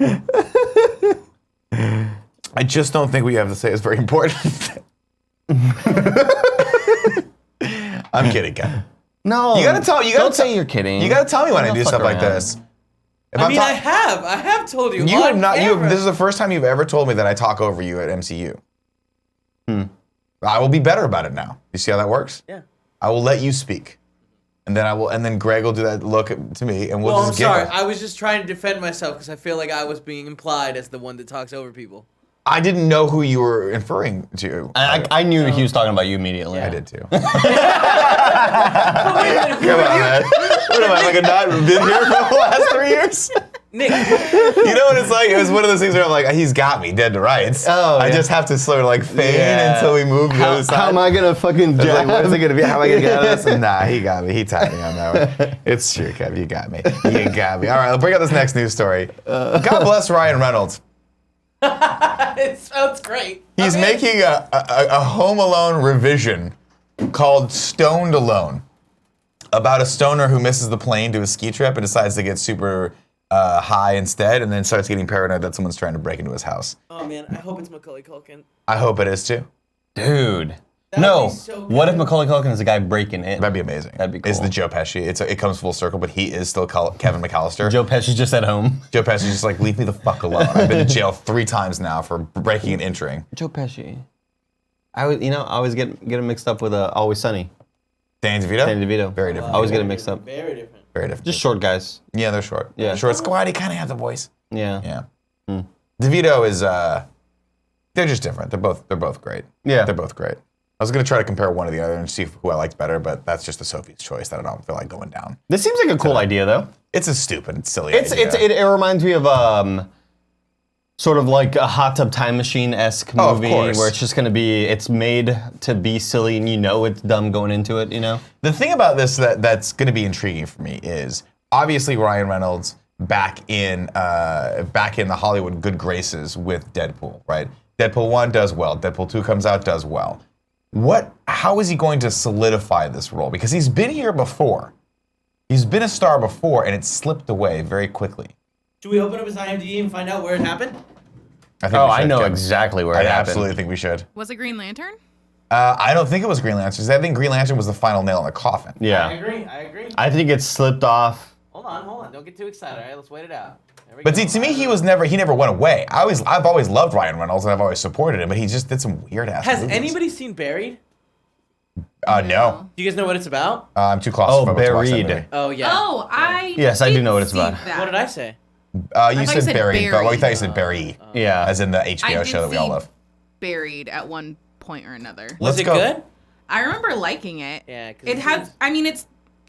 I just don't think what you have to say is very important. I'm kidding, Kevin. no. You gotta tell. You gotta Don't say you're kidding. You gotta tell me when I Don't do fuck stuff like around. this. If I I'm mean, talk- I have told you. You on have not. camera. This is the first time you've ever told me that I talk over you at MCU. I will be better about it now. You see how that works? Yeah. I will let you speak, and then and then Greg will do that look to me, and we'll Well, I'm just giggle. sorry. I was just trying to defend myself because I feel like I was being implied as the one that talks over people. I didn't know who you were referring to. I knew he was talking about you immediately. I did too. But wait a minute, Come on, man. What am I, like a not been here for the last 3 years? Nick. You know what it's like? It was one of those things where I'm like, he's got me dead to rights. Oh, I yeah. just have to sort of like feign until we move to the other side. How am I gonna fucking It's like, jab? what is it gonna be? How am I gonna get out of this? Nah, he got me. He tied me on that one. It's true, Kev. You got me. You got me. All right, let's bring up this next news story. God bless Rian Reynolds. It sounds great. He's making a Home Alone revision called Stoned Alone, about a stoner who misses the plane to a ski trip and decides to get super high instead, and then starts getting paranoid that someone's trying to break into his house. Oh man, I hope it's Macaulay Culkin. I hope it is too. Dude. That'd No. be so What if good. Macaulay Culkin is the guy breaking in? That'd be amazing. That'd be cool. It's the Joe Pesci. It comes full circle, but he is still Kevin McAllister. Joe Pesci's just at home. Joe Pesci's just like, leave me the fuck alone. I've been to jail 3 times now for breaking and entering. Joe Pesci. I always get him mixed up with Always Sunny. Danny DeVito? Danny DeVito. Very different. I always get him mixed up. Very different. Very different. Just short guys. Yeah, they're short. Yeah. Short, squatty, kind of have the voice. Yeah. Yeah. DeVito is, they're just different. They're both great. Yeah. They're both great. I was going to try to compare one to the other and see who I liked better, but that's just a Sophie's choice that I don't feel like going down. This seems like a cool idea, though. It's a stupid, silly It idea. reminds me of sort of like a Hot Tub Time Machine-esque Oh, of movie course. where it's just going to be, it's made to be silly and you know it's dumb going into it, you know? The thing about this that's going to be intriguing for me is obviously Ryan Reynolds back in the Hollywood good graces with Deadpool, right? Deadpool 1 does well. Deadpool 2 comes out, does well. How is he going to solidify this role? Because he's been here before. He's been a star before, and it slipped away very quickly. Should we open up his IMDb and find out where it happened? I know exactly where it happened. I absolutely think we should. Was it Green Lantern? I don't think it was Green Lantern. I think Green Lantern was the final nail in the coffin. I Yeah. agree. I think it slipped off. Hold on. Don't get too excited. All right, let's wait it out. There we But go. see, to me, he never went away. I've always loved Ryan Reynolds, and I've always supported him, but he just did some weird ass Has movies. anybody seen Buried? No. Do you guys know what it's about? I'm too claustrophobic to watch that Buried. movie. Oh yeah. Oh, I. Yes, I do did know what it's see about. that. What did I say? You thought you said said Buried, but we Buried. thought you said Barry, Yeah. as in the I HBO did show that we all see love. Buried at one point or another. Was Let's it go. good? I remember liking it. Yeah, 'cause It it has. seems- I mean, it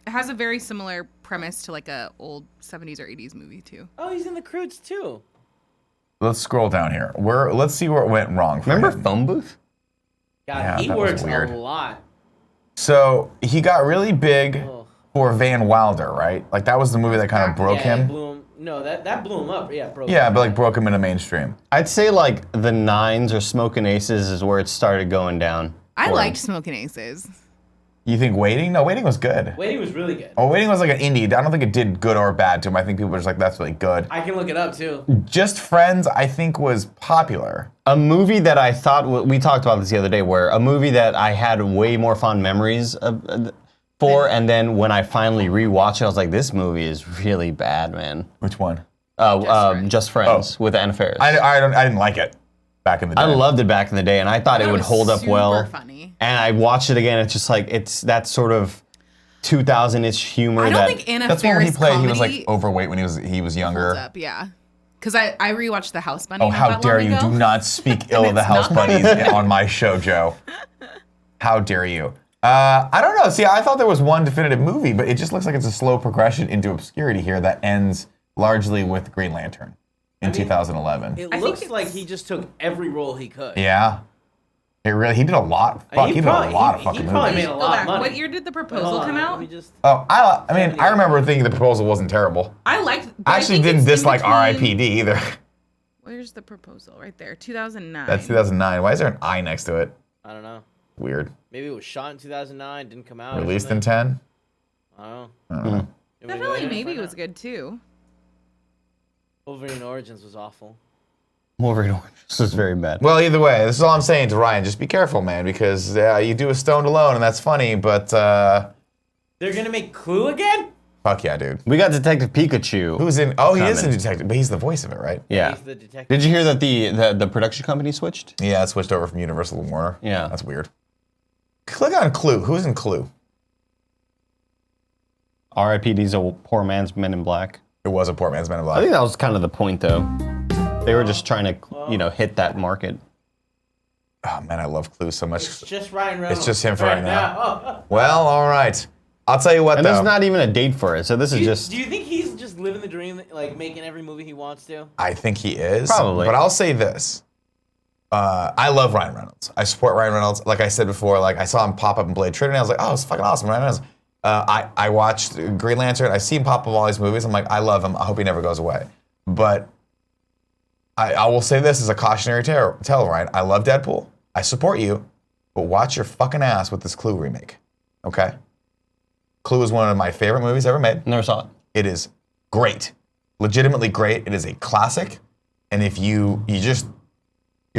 has a very similar premise to like a old 70s or 80s movie too. Oh, he's in the Croods too. Let's scroll down here. Let's see where it went wrong. For Remember him. Phone Booth? God, Yeah, he that was works weird. a lot. So he got really big Ugh. for Van Wilder, right? Like that was the movie that kind of broke Yeah, it him. blew him. No, that blew him up. Yeah, broke. Yeah, him. but like broke him into mainstream. I'd say like the Nines or Smoking Aces is where it started going down. I for him. liked Smoking Aces. You think Waiting? No, Waiting was good. Waiting was really good. Oh, Waiting was like an indie. I don't think it did good or bad to him. I think people were just like, that's really good. I can look it up too. Just Friends, I think, was popular. A movie that I thought, we talked about this the other day, where a movie that I had way more fond memories for, and then when I finally rewatched it, I was like, this movie is really bad, man. Which one? Just Friends with Anna Faris. I didn't like it back in the day. I loved it back in the day, and I thought it That would was hold up super well. funny. And I watched it again. It's just like it's that sort of 2000-ish humor. I don't that, think Anna That's when Faris he played. He was comedy like overweight when he was younger. holds up, yeah. Because I rewatched The House Bunny. Oh, not how that dare long you! ago. Do not speak ill of the it's House not Bunnies on my show, Joe. How dare you? I don't know. See, I thought there was one definitive movie, but it just looks like it's a slow progression into obscurity here that ends largely with Green Lantern in 2011. It I think looks it's- like he just took every role he could. Yeah. He did a lot. Fuck, he did a lot of fucking he probably movies. made a Go lot back. of money. What year did The Hold Proposal on, come let out? me just- Oh, I mean, I remember thinking the proposal wasn't terrible. I liked. I actually didn't dislike R.I.P.D. either. Where's The Proposal? Right there, 2009. That's 2009. Why is there an I next to it? I don't know. Weird. Maybe it was shot in 2009, didn't come out. or Released in something. 10? I don't know. I don't know. Definitely, maybe it was good too. Wolverine Origins was awful. Wolverine Orange. This is very bad. Well, either way, this is all I'm saying to Ryan. Just be careful, man, because you do a Stoned Alone, and that's funny, but They're gonna make Clue again? fuck yeah, dude. We got Detective Pikachu. Who's in? Oh, he is a Coming. detective, but he's the voice of it, right? Yeah. He's the detective. Did you hear that the production company switched? Yeah, it switched over from Universal to Warner. Yeah. That's weird. Click on Clue. Who's in Clue? R.I.P.D.'s a poor man's Men in Black. It was a poor man's Man in I Black. think that was kind of the point, though. They were just trying to, hit that market. Oh man, I love Clue so much. It's just Ryan Reynolds. It's just him for right now. Well, all right. I'll tell you what, And though. there's not even a date for it, so this is just... Do you think he's just living the dream, like making every movie he wants to? I think he is. Probably. But I'll say this. I love Ryan Reynolds. I support Ryan Reynolds. Like I said before, like I saw him pop up in Blade Trinity. I was like, oh, it's fucking awesome, Ryan Reynolds. I watched Green Lantern. I see him pop up in all these movies. I'm like, I love him. I hope he never goes away. But I will say this as a cautionary tale, Ryan. I love Deadpool. I support you. But watch your fucking ass with this Clue remake. Okay? Clue is one of my favorite movies ever made. Never saw it. It is great. Legitimately great. It is a classic. And if you're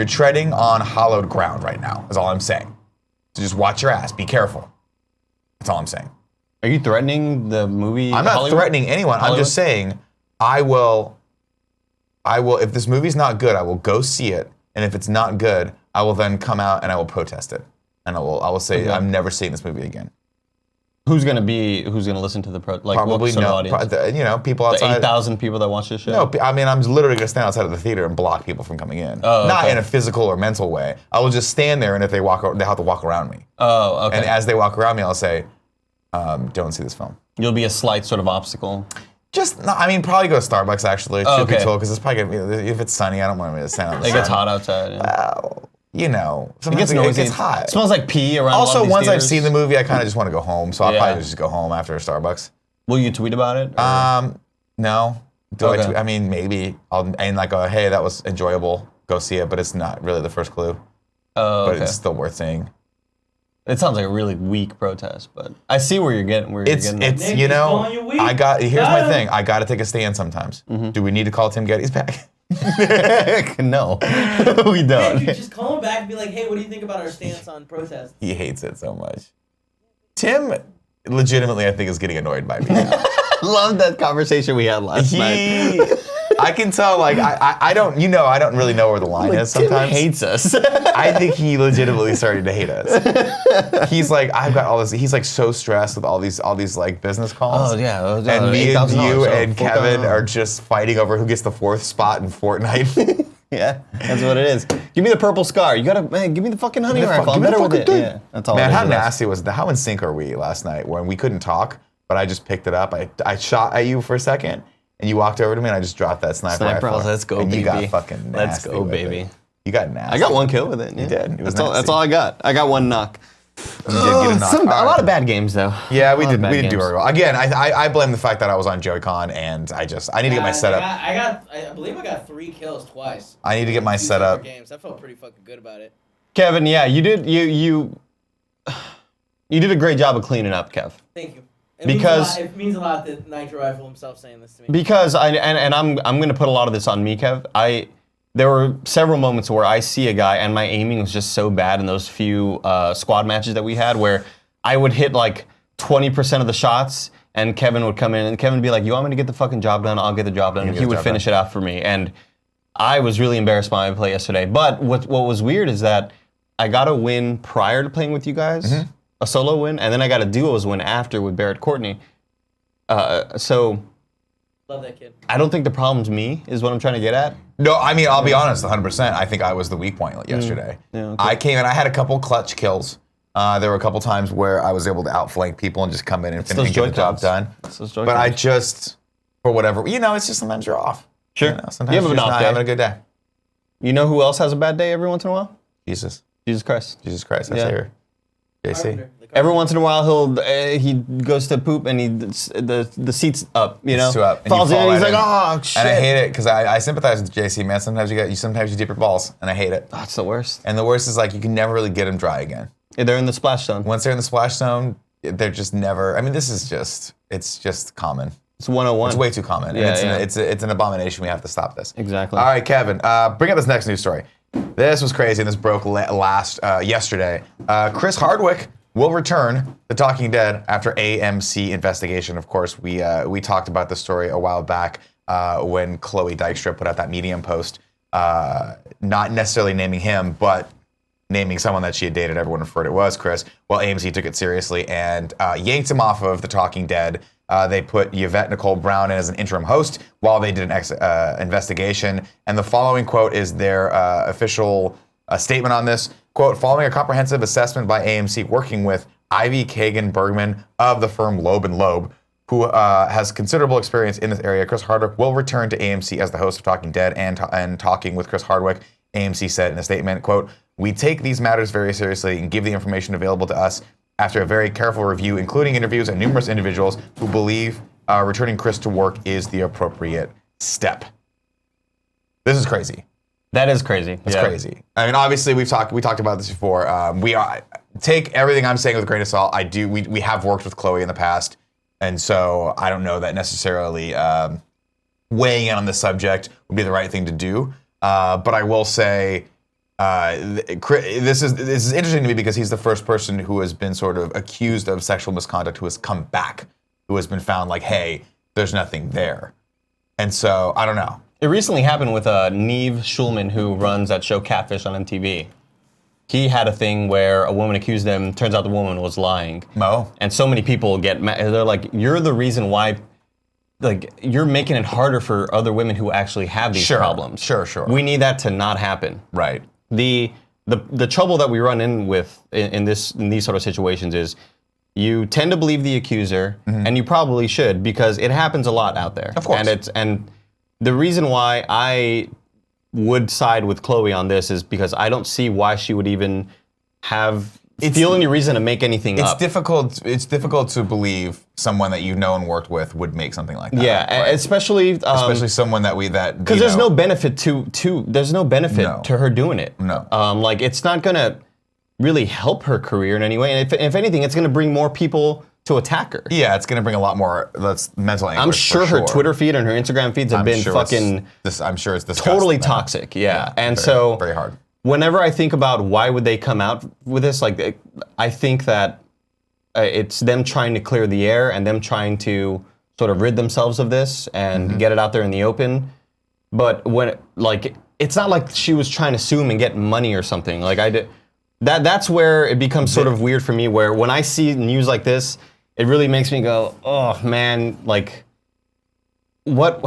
treading on hollowed ground right now, is all I'm saying. So just watch your ass. Be careful. That's all I'm saying. Are you threatening the movie? I'm not threatening anyone. Hollywood? I'm just saying I will, if this movie's not good, I will go see it. And if it's not good, I will then come out and I will protest it. And I will say, I'm never seeing this movie again. Who's gonna listen to the probably no audience? People outside. The 8,000 people that watch this show. No, I mean I'm literally gonna stand outside of the theater and block people from coming in. Oh, not in a physical or mental way. I will just stand there, and if they have to walk around me. Oh, okay. And as they walk around me, I'll say, "Don't see this film." You'll be a slight sort of obstacle. Probably go to Starbucks actually. Truth be Okay. told, because it's probably gonna be, if it's sunny, I don't want to stand out. It gets hot outside. Yeah. Well, It gets noisy. It gets hot. It smells like pee around. Also, a lot of these once I've theaters. seen the movie, I kind of just want to go home. So I'll Yeah. probably just go home after Starbucks. Will you tweet about it? No. Okay. I mean, maybe I'll go, hey, that was enjoyable. Go see it, but it's not really the first Clue. Oh, But okay. it's still worth seeing. It sounds like a really weak protest, but I see where you're getting. It's Nick, he's calling you weak. Here's my thing. I got to take a stand sometimes. Do we need to call Tim Gettys back? No, we Nick, don't. dude, just call him back and be like, hey, what do you think about our stance on protests? He hates it so much. Tim, legitimately, I think is getting annoyed by me now. Love that conversation we had last night. I can tell, like, I don't really know where the line is sometimes. Tim hates us. I think he legitimately started to hate us. He's like, I've got all this. He's like so stressed with all these like business calls. Oh yeah. And me and you and Kevin $4,000. are just fighting over who gets the 4th spot in Fortnite. Yeah, that's what it is. Give me the purple scar. You gotta, man, give me the fucking hunting Give me the rifle. fuck- I'm give me the better with it. fucking thing. Yeah, that's all. Man, it is how with us. nasty was that? How in sync are we last night when we couldn't talk, but I just picked it up. I shot at you for a second, and you walked over to me, and I just dropped that sniper rifle. Let's go, and baby. you got fucking nasty. Let's go, with baby. it. You got nasty. I got one kill with it. Yeah. You did. It was That's nasty. all I got. I got one knock. You did get a knock. A lot of bad games though. Yeah, we A lot of did. bad We didn't do games. very well. Again, I blame the fact that I was on Joy-Con, and I need to get my setup. I believe I got 3 kills twice. I need to get my 2 setup. separate games. I felt pretty fucking good about it. Kevin, yeah, you did. You did a great job of cleaning up, Kev. Thank you. It means a lot that Nitro Rifle himself saying this to me. Because I'm gonna put a lot of this on me, Kev. There were several moments where I see a guy and my aiming was just so bad in those few squad matches that we had where I would hit like 20% of the shots and Kevin would come in and Kevin would be like, you want me to get the fucking job done? I'll get the job done. And he would finish it out for me. And I was really embarrassed by my play yesterday. But what was weird is that I got a win prior to playing with you guys, a solo win, and then I got a duos win after with Barrett Courtney. So Love that kid. I don't think the problem's me, is what I'm trying to get at. No, I mean, I'll be honest, 100%. I think I was the weak point yesterday. Yeah, okay. I came in, I had a couple clutch kills. There were a couple times where I was able to outflank people and just come in and finish and get the job done. But I just, for whatever, it's just sometimes you're off. Sure. Sometimes You have you're an just off not day. having a good day. You know who else has a bad day every once in a while? Jesus Christ. Christ, I Yeah. say her. JC. Carpenter. Every once in a while, he goes to poop and the seat's up, It's too up, and you falls in fall and he's right like, in. oh, shit. And I hate it because I sympathize with JC, man. Sometimes you dip your balls, and I hate it. That's the worst. And the worst is like you can never really get them dry again. Yeah, they're in the splash zone. Once they're in the splash zone, they're just never. I mean, it's just common. It's 101. It's way too common. Yeah, and it's an abomination. We have to stop this. Exactly. All right, Kevin, bring up this next news story. This was crazy, and this broke yesterday. Chris Hardwick will return The Talking Dead after AMC investigation. Of course, we talked about this story a while back when Chloe Dykstra put out that Medium post, not necessarily naming him, but naming someone that she had dated. Everyone referred it was Chris. Well, AMC took it seriously and yanked him off of The Talking Dead. They put Yvette Nicole Brown in as an interim host while they did an investigation. And the following quote is their official statement on this. Quote, following a comprehensive assessment by AMC working with Ivy Kagan Bergman of the firm Loeb & Loeb, who has considerable experience in this area. Chris Hardwick will return to AMC as the host of Talking Dead and Talking with Chris Hardwick. AMC said in a statement, quote, "We take these matters very seriously and give the information available to us after a very careful review, including interviews and numerous individuals who believe returning Chris to work is the appropriate step." This is crazy. That is crazy. It's crazy. I mean, obviously, we talked about this before. Take everything I'm saying with a grain of salt. We have worked with Chloe in the past, and so I don't know that necessarily weighing in on this subject would be the right thing to do. But I will say, this is interesting to me because he's the first person who has been sort of accused of sexual misconduct who has come back, who has been found like, hey, there's nothing there. And so, I don't know. It recently happened with Neve Schulman, who runs that show Catfish on MTV. He had a thing where a woman accused him, turns out the woman was lying. And so many people get mad. They're like, you're the reason why, like, you're making it harder for other women who actually have these problems. Sure. We need that to not happen. Right. The trouble that we run in with in these sort of situations is you tend to believe the accuser, and you probably should, because it happens a lot out there. Of course. And the reason why I would side with Chloe on this is because I don't see why she would even feel any reason to make anything up. It's difficult to believe someone that you've known and worked with would make something like that. Yeah, right? especially someone that because there's no benefit to her doing it. No. Like, it's not gonna really help her career in any way, and if anything, it's gonna bring more people to attack her. Yeah, it's gonna bring a lot more mental anguish. I'm sure her Twitter feed and her Instagram feeds have been fucking. I'm sure it's totally toxic. Yeah, and so very hard. Whenever I think about why would they come out with this, like, I think that it's them trying to clear the air and them trying to sort of rid themselves of this and get it out there in the open. But it's not like she was trying to sue him and get money or something. Like, that's where it becomes sort of weird for me, where when I see news like this, it really makes me go, oh man, like, what?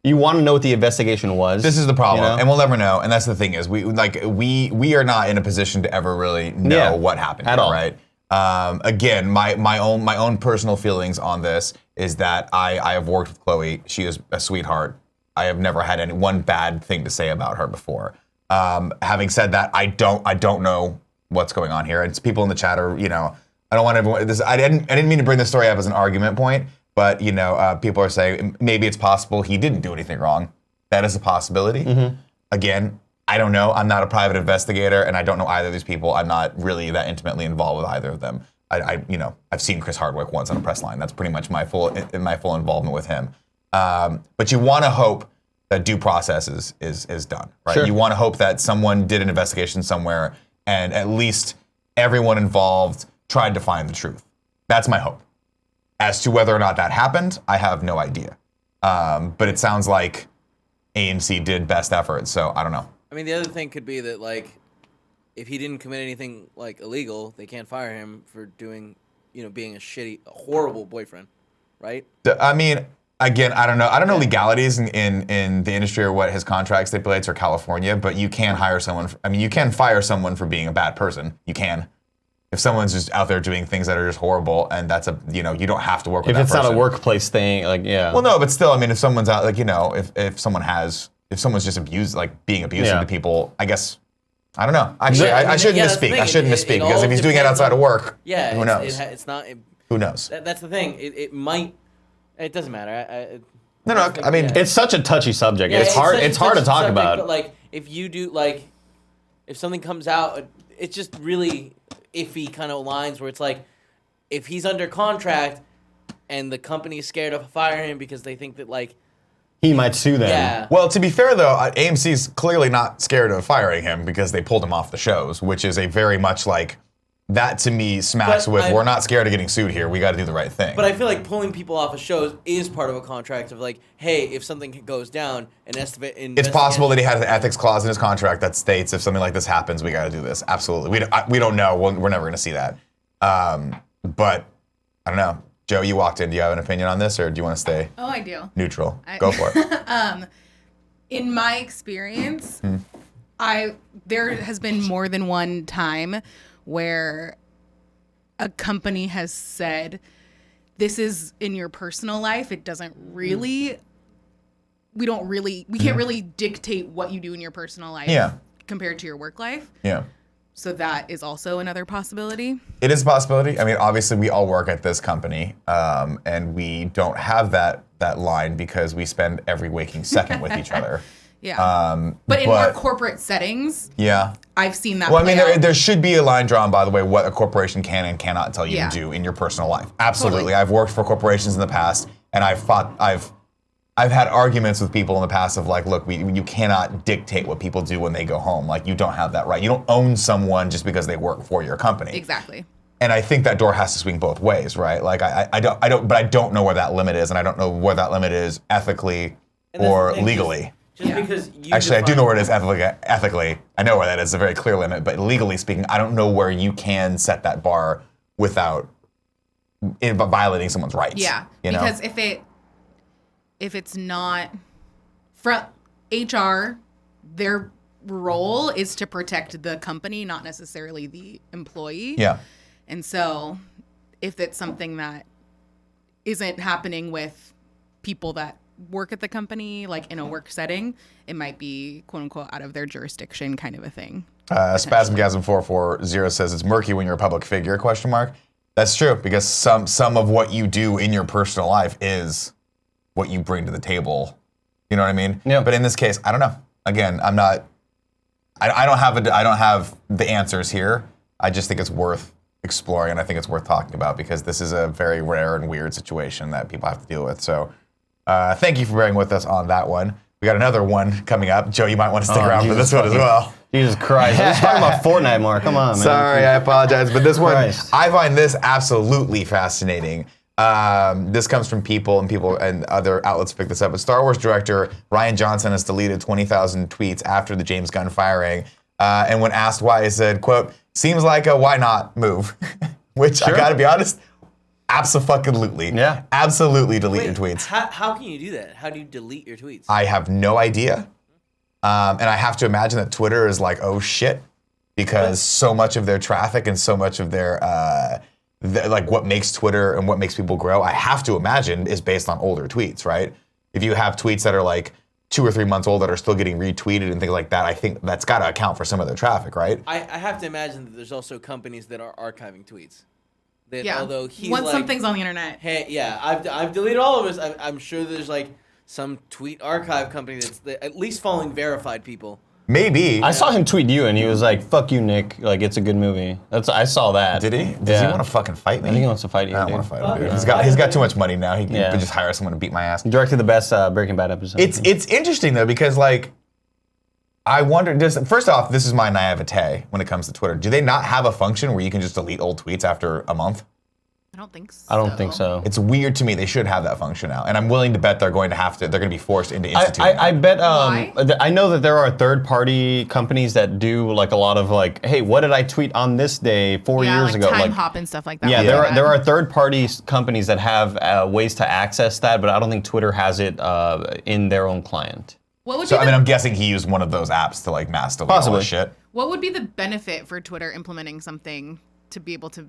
You want to know what the investigation was. This is the problem, and we'll never know. And that's the thing is, we are not in a position to ever really know what happened at all. Right? Again, my own personal feelings on this is that I have worked with Chloe. She is a sweetheart. I have never had one bad thing to say about her before. Having said that, I don't know what's going on here. It's people in the chat are, I don't want everyone. I didn't mean to bring this story up as an argument point. But, people are saying maybe it's possible he didn't do anything wrong. That is a possibility. Again, I don't know. I'm not a private investigator, and I don't know either of these people. I'm not really that intimately involved with either of them. I've seen Chris Hardwick once on a press line. That's pretty much my full involvement with him. But you want to hope that due process is done, right? Sure. You want to hope that someone did an investigation somewhere, and at least everyone involved tried to find the truth. That's my hope. As to whether or not that happened, I have no idea. But it sounds like AMC did best effort, so I don't know. I mean, the other thing could be that, like, if he didn't commit anything, like, illegal, they can't fire him for doing, being a horrible boyfriend, right? I mean, again, I don't know. I don't know legalities in the industry or what his contract stipulates or California, but you can hire someone. You can fire someone for being a bad person. You can. If someone's just out there doing things that are just horrible, and that's you don't have to work with that person. If it's not a workplace thing, Well, no, but still, if someone's out, if someone's just being abusive to people, I guess, I don't know. Actually, I shouldn't misspeak. I shouldn't misspeak, because if he's doing it outside of work, who knows? It's not. Who knows? That's the thing. It might. It doesn't matter. No. I mean, it's such a touchy subject. Yeah, it's hard to talk about. But, like, if you do, if something comes out, it's just really iffy kind of lines where it's like, if he's under contract and the company's scared of firing him because they think that, like, he might sue them. Yeah. Well, to be fair though, AMC's clearly not scared of firing him because they pulled him off the shows, which is a very much like, that to me smacks with, we're not scared of getting sued here, we got to do the right thing. But I feel like pulling people off of shows is part of a contract of, like, hey, if something goes down, it's possible that he has an ethics clause in his contract that states if something like this happens, we got to do this. Absolutely. We don't know. We're never going to see that. But I don't know. Joe, you walked in. Do you have an opinion on this, or do you want to stay I do. Neutral? Go for it. In my experience, there has been more than one time where a company has said, this is in your personal life. It doesn't really. We can't really dictate what you do in your personal life compared to your work life. Yeah. So that is also another possibility. It is a possibility. I mean, obviously, we all work at this company, and we don't have that line because we spend every waking second with each other. Yeah. But in more corporate settings, I've seen that. Well, I mean, there should be a line drawn, by the way, what a corporation can and cannot tell you to do in your personal life. Absolutely. Totally. I've worked for corporations in the past, and I've had arguments with people in the past of like, look, you cannot dictate what people do when they go home. Like, you don't have that right. You don't own someone just because they work for your company. Exactly. And I think that door has to swing both ways, right? Like, I don't know where that limit is, and I don't know where that limit is ethically or legally. Just because you actually, I do know where it is ethically. I know where that is. It's a very clear limit, but legally speaking, I don't know where you can set that bar without violating someone's rights. Yeah, because if it's not from HR, their role is to protect the company, not necessarily the employee. Yeah. And so if it's something that isn't happening with people that work at the company, like in a work setting, it might be quote unquote out of their jurisdiction kind of a thing. Spasmgasm440 says it's murky when you're a public figure, ? That's true, because some of what you do in your personal life is what you bring to the table. You know what I mean? Yeah. But in this case, I don't know. Again, I don't have the answers here. I just think it's worth exploring, and I think it's worth talking about because this is a very rare and weird situation that people have to deal with. So thank you for bearing with us on that one. We got another one coming up. Joe, you might want to stick around for this one as well. Jesus Christ. Let's talk about Fortnite more. Come on, man. Sorry, I apologize. But this one, I find this absolutely fascinating. This comes from people and other outlets pick this up. But Star Wars director Rian Johnson has deleted 20,000 tweets after the James Gunn firing. And when asked why, he said, quote, seems like a why not move. Which I gotta be honest, abso-fucking-lutely. Yeah. Absolutely delete your tweets. How can you do that? How do you delete your tweets? I have no idea. And I have to imagine that Twitter is like, oh shit, because so much of their traffic and so much of their like what makes Twitter and what makes people grow, I have to imagine is based on older tweets, right? If you have tweets that are like 2 or 3 months old that are still getting retweeted and things like that, I think that's got to account for some of their traffic, right? I have to imagine that there's also companies that are archiving tweets. That although he's once like, something's on the internet. Hey, yeah, I've deleted all of us. I'm sure there's like some tweet archive company that's at least following verified people. Maybe. I saw him tweet you, and he was like, "Fuck you, Nick. Like, it's a good movie." I saw that. Did he? Does he want to fucking fight me? I think he wants to fight you. I don't want to fight him, dude. He's got too much money now. He can just hire someone to beat my ass. He directed the best Breaking Bad episode. It's interesting though because like, I wonder. First off, this is my naivete when it comes to Twitter. Do they not have a function where you can just delete old tweets after a month? I don't think so. I don't think so. It's weird to me. They should have that function now, and I'm willing to bet they're going to be forced into instituting. I bet. Why? I know that there are third-party companies that do like a lot of like, hey, what did I tweet on this day 4 years ago? Time hop and stuff like that. Yeah, there are third-party companies that have ways to access that, but I don't think Twitter has it in their own client. What would so I mean, I'm guessing he used one of those apps to like mass delete all this shit. What would be the benefit for Twitter implementing something to be able to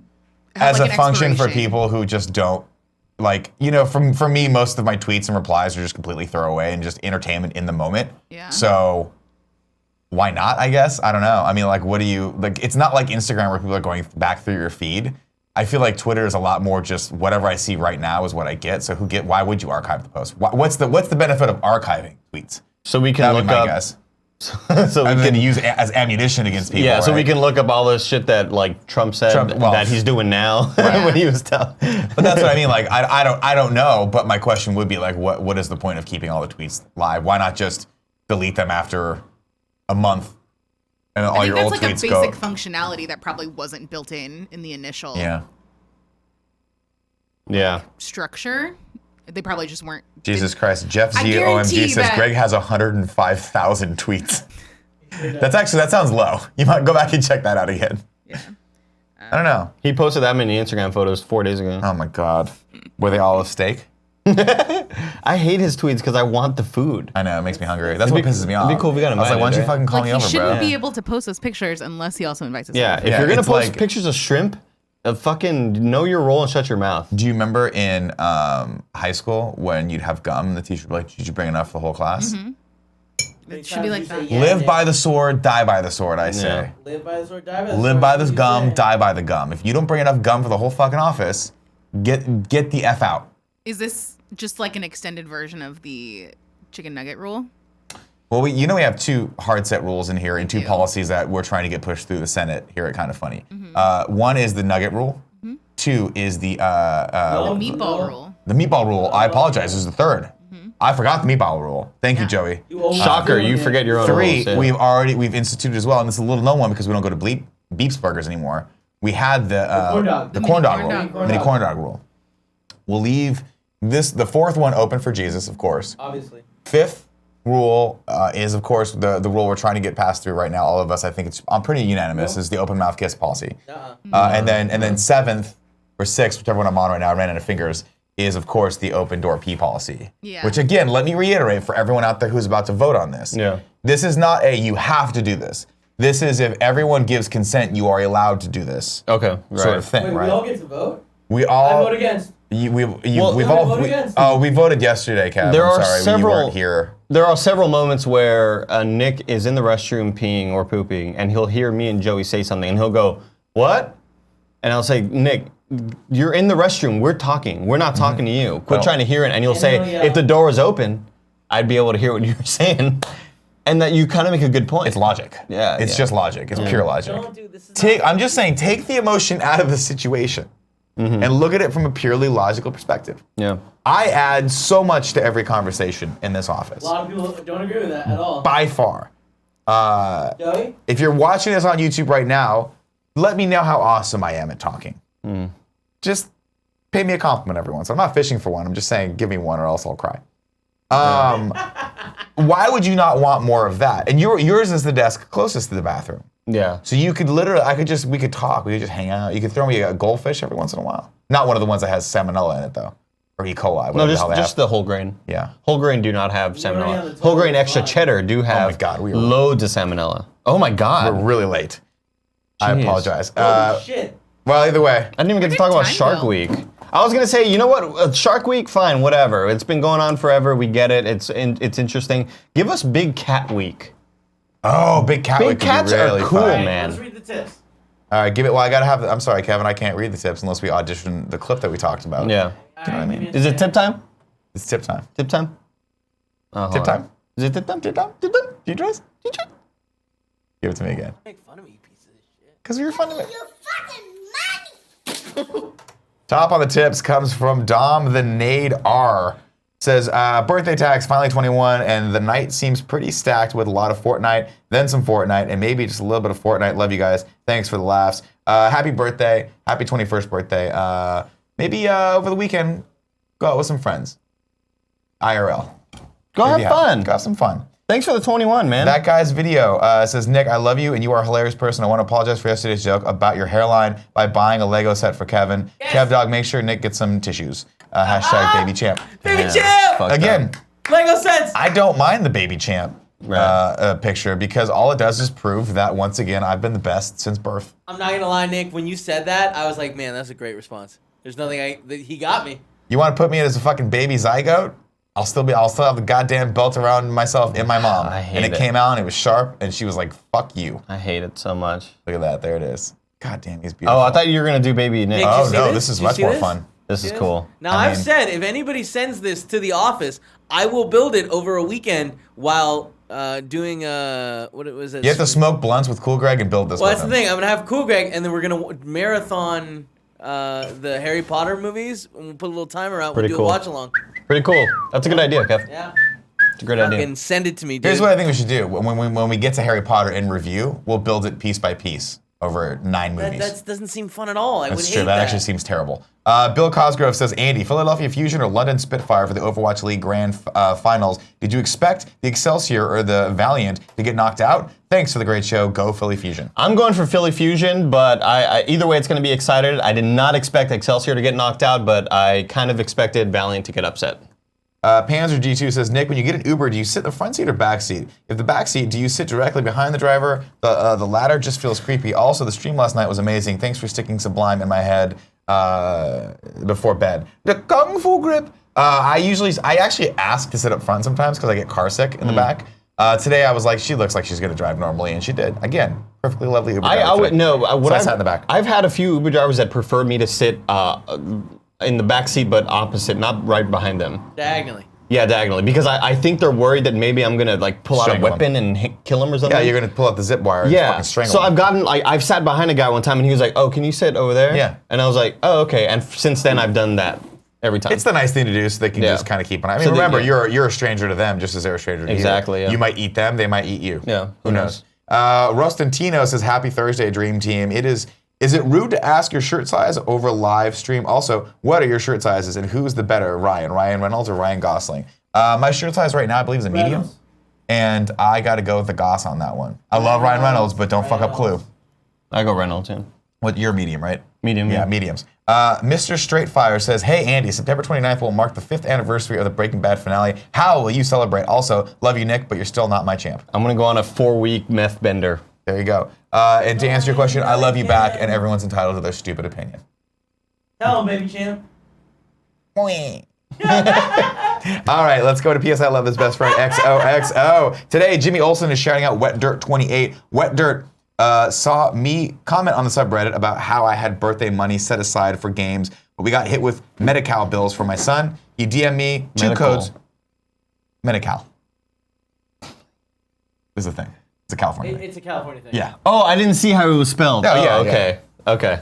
as a function for people who just don't, like, you know, for me, most of my tweets and replies are just completely throwaway and just entertainment in the moment. Yeah. So why not, I guess? I don't know. I mean, like, what do you, like, it's not like Instagram where people are going back through your feed. I feel like Twitter is a lot more just whatever I see right now is what I get. So why would you archive the post? What's the benefit of archiving tweets? So we can look up. Guess. So we can use it as ammunition against people. Yeah, so right? we can look up all this shit that like Trump said that he's doing now when he was telling. But that's what I mean. Like I don't know. But my question would be like, what is the point of keeping all the tweets live? Why not just delete them after a month and all your old tweets go? I think that's like a basic functionality that probably wasn't built in the initial. Yeah. Structure. They probably just weren't. Jesus Christ. Jeff Z OMG says Greg has 105,000 tweets. That sounds low. You might go back and check that out again. Yeah. I don't know. He posted that many Instagram photos 4 days ago. Oh my God. Were they all of steak? I hate his tweets because I want the food. I know, it makes me hungry. That's what pisses me off. It'd be cool if we got him. I was like, why don't you fucking call me over, bro? He shouldn't be able to post those pictures unless he also invites us. Yeah, if you're going to post pictures of shrimp, Fucking know your role and shut your mouth. Do you remember in high school when you'd have gum and the teacher would be like, did you bring enough for the whole class? It should be like that. Live by the sword, die by the sword, I say. Yeah. Live by the sword, die by the sword. Live by this What do you gum, say? die by the gum. If you don't bring enough gum for the whole fucking office, get the F out. Is this just like an extended version of the chicken nugget rule? Well, we have 2 hard set rules in here and 2 do. policies that we're trying to get pushed through the Senate here at Kind of Funny. One is the nugget rule. 2 is the Meatball rule. the meatball rule. I apologize. This is the 3rd. I forgot the meatball rule. Thank you, Joey. Shocker, you forget your own 3, rules. Yeah. we've instituted as well, and this is a little known one because we don't go to Beeps Burgers anymore. We had the corn dog rule, mini corn dog rule. We'll leave the 4th one open for Jesus, of course. Obviously. 5th rule is, of course, the rule we're trying to get passed through right now. All of us, I think I'm pretty unanimous, is the open mouth kiss policy. And then 7th or 6th, whichever one I'm on right now, I ran out of fingers, is of course the open door pee policy. Yeah. Which again, let me reiterate for everyone out there who's about to vote on this. Yeah. This is not you have to do this. This is if everyone gives consent, you are allowed to do this. Okay, right. Sort of thing, Wait, right? we all get to vote? We all. I vote against. We voted yesterday, Kev. There I'm are sorry, several- you weren't here. There are several moments where Nick is in the restroom peeing or pooping, and he'll hear me and Joey say something, and he'll go, "What?" And I'll say, "Nick, you're in the restroom. We're talking. We're not talking to you. Quit trying to hear it." And you'll say, "If the door was open, I'd be able to hear what you're saying." And that you kind of make a good point. It's logic. Yeah, It's just logic. It's pure logic. Don't do this. Is I'm just saying, take the emotion out of the situation and look at it from a purely logical perspective. Yeah. I add so much to every conversation in this office. A lot of people don't agree with that at all. By far. Joey? If you're watching this on YouTube right now, let me know how awesome I am at talking. Just pay me a compliment every once. I'm not fishing for one. I'm just saying, give me one or else I'll cry. Why would you not want more of that? And yours is the desk closest to the bathroom. Yeah. So you could literally, we could talk, we could just hang out. You could throw me a goldfish every once in a while. Not one of the ones that has salmonella in it though. Or E. coli. No, whatever the hell they just have. the whole grain. Yeah. Whole grain do not have already on the salmonella. top Whole grain of the extra line. cheddar do have my God, we are- loads of salmonella. Oh my God. We're really late. I Jeez. apologize. Holy shit. Well, either way. I didn't even get to Good talk about time, Shark though. Week. I was gonna say, you know what? Shark Week, fine, whatever. It's been going on forever. We get it. It's interesting. Give us Big Cat Week. Oh, big cat Big week could be cats are really cool, fun. Alright, man. let's read the tips. All right, give it. Well, I gotta have. I'm sorry, Kevin. I can't read the tips unless we audition the clip that we talked about. Yeah. You know what I mean? Is it tip time? It's tip time. Tip time? Oh, Tip hold on. time. Is it tip time? Tip time. Tip time. Do you trust? Give it to me again. Make fun of me, you pieces of shit. Because you're fun to me. Top on the tips comes from Dom the Nade R. Says, birthday tax, finally 21, and the night seems pretty stacked with a lot of Fortnite, then some Fortnite, and maybe just a little bit of Fortnite. Love you guys. Thanks for the laughs. Happy birthday. Happy 21st birthday. Maybe over the weekend, go out with some friends. IRL. Go Maybe have fun. Go have some fun. Thanks for the 21, man. That guy's video says, Nick, I love you and you are a hilarious person. I want to apologize for yesterday's joke about your hairline by buying a Lego set for Kevin. Yes. Kev Dog, make sure Nick gets some tissues. Hashtag baby champ. Baby Yeah, champ! fucked Again, up. Lego sets! I don't mind the baby champ Right. picture because all it does is prove that once again, I've been the best since birth. I'm not gonna lie, Nick, when you said that, I was like, man, that's a great response. There's nothing he got me. You want to put me as a fucking baby zygote? I'll still have the goddamn belt around myself in my mom. I hate and it it. came out and it was sharp and she was like, fuck you. I hate it so much. Look at that. There it is. God damn, he's beautiful. Oh, I thought you were gonna do Baby Nick. Nick, did you Oh, see no, this? this is Did you much see more this? fun. This is cool. Now, I I've mean- said if anybody sends this to the office, I will build it over a weekend while doing what it was. You have to smoke blunts with Cool Greg and build this Well, with that's him. the thing. I'm gonna have Cool Greg, and then we're gonna marathon the Harry Potter movies, and we'll put a little timer out. Pretty we'll do cool. a watch along. Pretty cool. That's a good idea, Kev. Yeah. It's a great idea. Fucking send it to me, dude. Here's what I think we should do. When we get to Harry Potter in review, we'll build it piece by piece over 9 movies. That doesn't seem fun at all. I That's would true. hate That actually seems terrible. Bill Cosgrove says, Andy, Philadelphia Fusion or London Spitfire for the Overwatch League Grand Finals. Did you expect the Excelsior or the Valiant to get knocked out? Thanks for the great show. Go Philly Fusion. I'm going for Philly Fusion, but I either way it's going to be excited. I did not expect Excelsior to get knocked out, but I kind of expected Valiant to get upset. Panzer G2 says, Nick, when you get an Uber, do you sit in the front seat or back seat? If the back seat, do you sit directly behind the driver? The latter just feels creepy. Also, the stream last night was amazing. Thanks for sticking Sublime in my head before bed. The Kung Fu grip. I actually ask to sit up front sometimes because I get car sick in the back. Today I was like, she looks like she's gonna drive normally, and she did. Again, perfectly lovely Uber driver. I sat in the back. I've had a few Uber drivers that preferred me to sit in the back seat, but opposite, not right behind them. Diagonally. Yeah, diagonally, because I think they're worried that maybe I'm gonna like pull out a weapon and kill him or something. Yeah, you're gonna pull out the zip wire and fucking strangle him. So I've sat behind a guy one time and he was like, "Oh, can you sit over there?" Yeah. And I was like, "Oh, okay." And since then I've done that every time. It's the nice thing to do so they can just kind of keep an eye. I mean, remember, you're a stranger to them just as they're a stranger to you. Exactly, yeah. You might eat them, they might eat you. Yeah, Who knows? Rustantino says, Happy Thursday, Dream Team. Is it rude to ask your shirt size over live stream? Also, what are your shirt sizes and who's the better, Ryan Reynolds or Ryan Gosling? My shirt size right now, I believe, is a medium. Reynolds. And I got to go with the Goss on that one. I love Ryan Reynolds, but don't fuck up Clue. I go Reynolds, yeah. What, you're medium, right? Medium. Yeah, mediums. Mr. Straightfire says, Hey Andy, September 29th will mark the 5th anniversary of the Breaking Bad finale. How will you celebrate? Also, love you, Nick, but you're still not my champ. I'm gonna go on a 4-week meth bender. There you go. And to answer your question, I love you back, and everyone's entitled to their stupid opinion. Tell him, baby champ. All right, let's go to PS I Love His Best Friend, XOXO. Today, Jimmy Olsen is shouting out Wet Dirt 28. Wet Dirt saw me comment on the subreddit about how I had birthday money set aside for games, but we got hit with Medi-Cal bills for my son. He DM'd me 2 codes. Medi-Cal is the thing. It's a California thing. It's a California thing. Yeah. Oh, I didn't see how it was spelled. Oh, yeah, okay. Okay.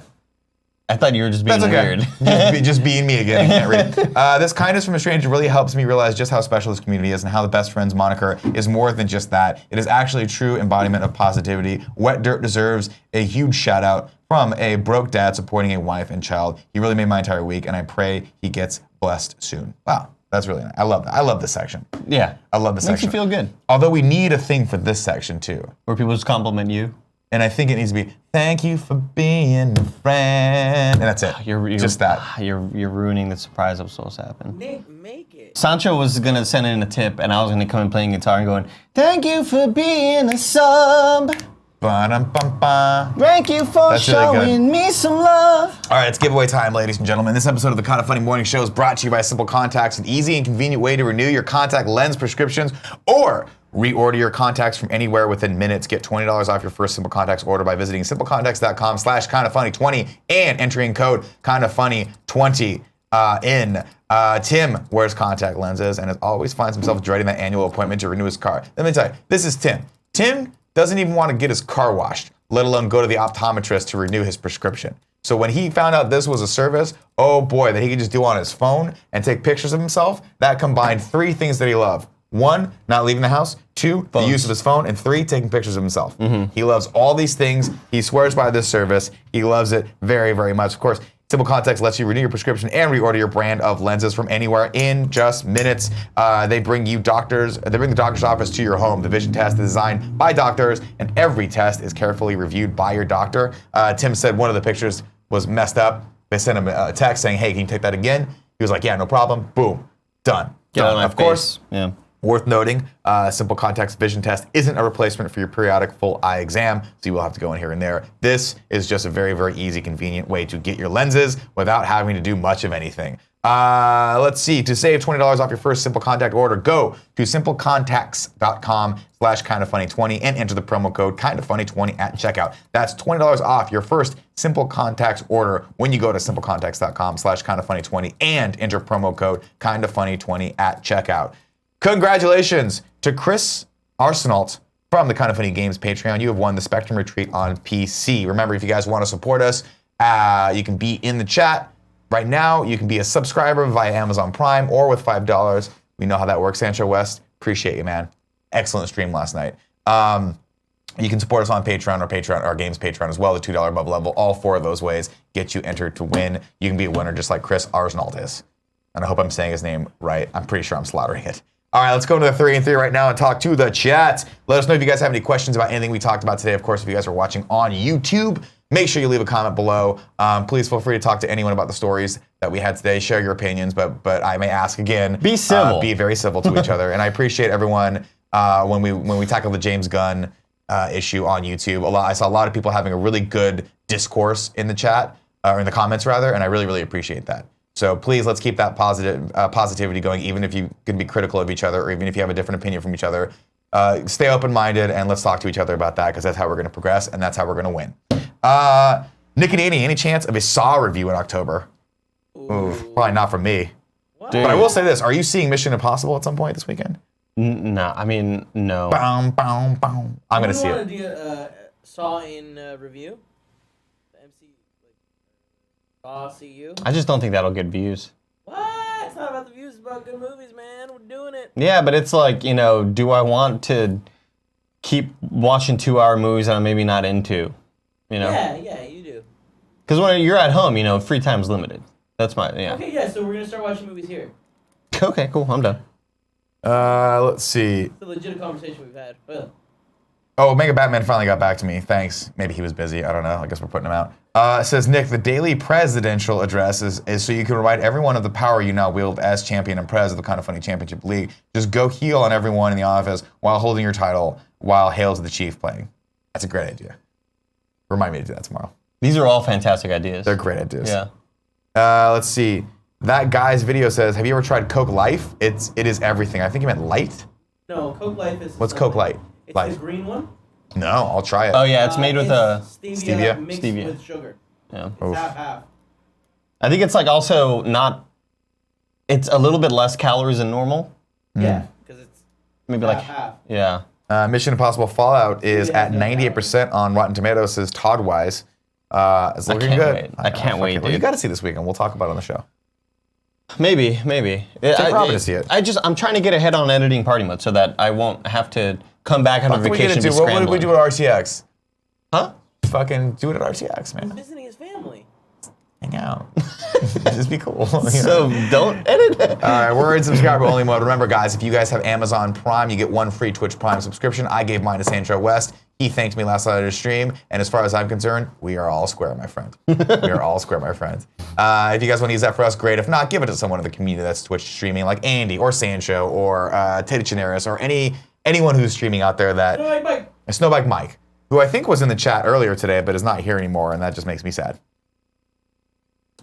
I thought you were just being That's okay. weird. just being me again. I can't read. This kindness from a stranger really helps me realize just how special this community is and how the best friends moniker is more than just that. It is actually a true embodiment of positivity. Wet Dirt deserves a huge shout out from a broke dad supporting a wife and child. He really made my entire week, and I pray he gets blessed soon. Wow. That's really nice. I love that. I love this section. Yeah. I love this section. Makes you feel good. Although we need a thing for this section too. Where people just compliment you. And I think it needs to be, thank you for being a friend. And that's it. You're just that. You're ruining the surprise that was supposed to happen. Nick, make it. Sancho was gonna send in a tip, and I was gonna come in playing guitar and going, thank you for being a sub. Ba-dum-bum-ba. Thank you for That's really showing me some love. All right, it's giveaway time, ladies and gentlemen. This episode of the Kind of Funny Morning Show is brought to you by Simple Contacts, an easy and convenient way to renew your contact lens prescriptions or reorder your contacts from anywhere within minutes. Get $20 off your first Simple Contacts order by visiting simplecontacts.com/kindoffunny20 and entering code kindoffunny20 in. Tim wears contact lenses and always finds himself dreading that annual appointment to renew his car. Let me tell you, this is Tim. Tim doesn't even want to get his car washed, let alone go to the optometrist to renew his prescription. So when he found out this was a service, oh boy, that he could just do on his phone and take pictures of himself, that combined 3 things that he loved. 1, not leaving the house. 2, the use of his phone. And 3, taking pictures of himself. He loves all these things. He swears by this service. He loves it very, very much. Of course, Simple Contacts lets you renew your prescription and reorder your brand of lenses from anywhere in just minutes. They bring the doctor's office to your home. The vision test is designed by doctors, and every test is carefully reviewed by your doctor. Tim said one of the pictures was messed up. They sent him a text saying, hey, can you take that again? He was like, yeah, no problem. Boom. Done. Get out of my Of course. Yeah. Worth noting, Simple Contacts vision test isn't a replacement for your periodic full eye exam, so you will have to go in here and there. This is just a very, very easy, convenient way to get your lenses without having to do much of anything. Let's see. To save $20 off your first Simple Contact order, go to simplecontacts.com/kindoffunny20 and enter the promo code kindoffunny20 at checkout. That's $20 off your first Simple Contacts order when you go to simplecontacts.com/kindoffunny20 and enter promo code kindoffunny20 at checkout. Congratulations to Chris Arsenault from the Kind of Funny Games Patreon. You have won the Spectrum Retreat on PC. Remember, if you guys want to support us, you can be in the chat right now. You can be a subscriber via Amazon Prime or with $5. We know how that works. Sancho West, appreciate you, man. Excellent stream last night. You can support us on Patreon or our games Patreon as well, the $2 above level. All 4 of those ways get you entered to win. You can be a winner just like Chris Arsenault is. And I hope I'm saying his name right. I'm pretty sure I'm slaughtering it. All right, let's go to the 3 and 3 right now and talk to the chat. Let us know if you guys have any questions about anything we talked about today. Of course, if you guys are watching on YouTube, make sure you leave a comment below. Please feel free to talk to anyone about the stories that we had today. Share your opinions, but I may ask again. Be civil. Be very civil to each other. And I appreciate everyone when we tackled the James Gunn issue on YouTube. I saw a lot of people having a really good discourse in the chat, or in the comments rather, and I really, really appreciate that. So please, let's keep that positivity going, even if you can be critical of each other, or even if you have a different opinion from each other. Stay open-minded, and let's talk to each other about that, because that's how we're going to progress, and that's how we're going to win. Nick and Annie, any chance of a Saw review in October? Oof, probably not from me. But I will say this, are you seeing Mission Impossible at some point this weekend? No, I mean, no. I'm going to see it. Do you Saw in review? The MC, Saw CU? I just don't think that'll get views. What? It's not about the views, it's about good movies, man. We're doing it. Yeah, but it's like, do I want to keep watching 2-hour movies that I'm maybe not into? Yeah, you do. Because when you're at home, free time's limited. That's my, Okay, yeah, so we're going to start watching movies here. Okay, cool, I'm done. Let's see. It's a legit conversation we've had. Oh, Omega Batman finally got back to me. Thanks. Maybe he was busy. I don't know. I guess we're putting him out. It says, Nick, the daily presidential address is so you can remind everyone of the power you now wield as champion and pres of the Kind of Funny Championship League. Just go heel on everyone in the office while holding your title while Hail to the Chief playing. That's a great idea. Remind me to do that tomorrow. These are all fantastic ideas. They're great ideas. Yeah. Let's see. That guy's video says, have you ever tried Coke Life? It is everything. I think he meant light. No, Coke Life is... What's Coke Light? It's Light. the green one. No, I'll try it. Oh, yeah, it's made with stevia mixed Stevia. with sugar. Yeah. It's half. I think it's like also not... It's a little bit less calories than normal. Yeah, because it's maybe half. Yeah. Mission Impossible Fallout is at 98% on Rotten Tomatoes, says Todd Wise. It's looking good. Wait. I can't wait, dude. Well, you got to see this weekend. We'll talk about it on the show. Maybe. Take Robin to see it. I'm trying to get ahead on editing party mode so that I won't have to come back on vacation and be What did we scrambling. do at RTX? Huh? Fucking do it at RTX, man. He's visiting his family. Hang out. Just be cool. So don't edit it. All right, we're in subscriber only mode. Remember, guys, if you guys have Amazon Prime, you get 1 free Twitch Prime subscription. I gave mine to Sancho West. He thanked me last night at his stream, and as far as I'm concerned, we are all square, my friend. We are all square, my friend. If you guys want to use that for us, great. If not, give it to someone in the community that's Twitch streaming, like Andy or Sancho or Teddy Chinaris or anyone who's streaming out there that... Snowbike Mike, who I think was in the chat earlier today, but is not here anymore, and that just makes me sad.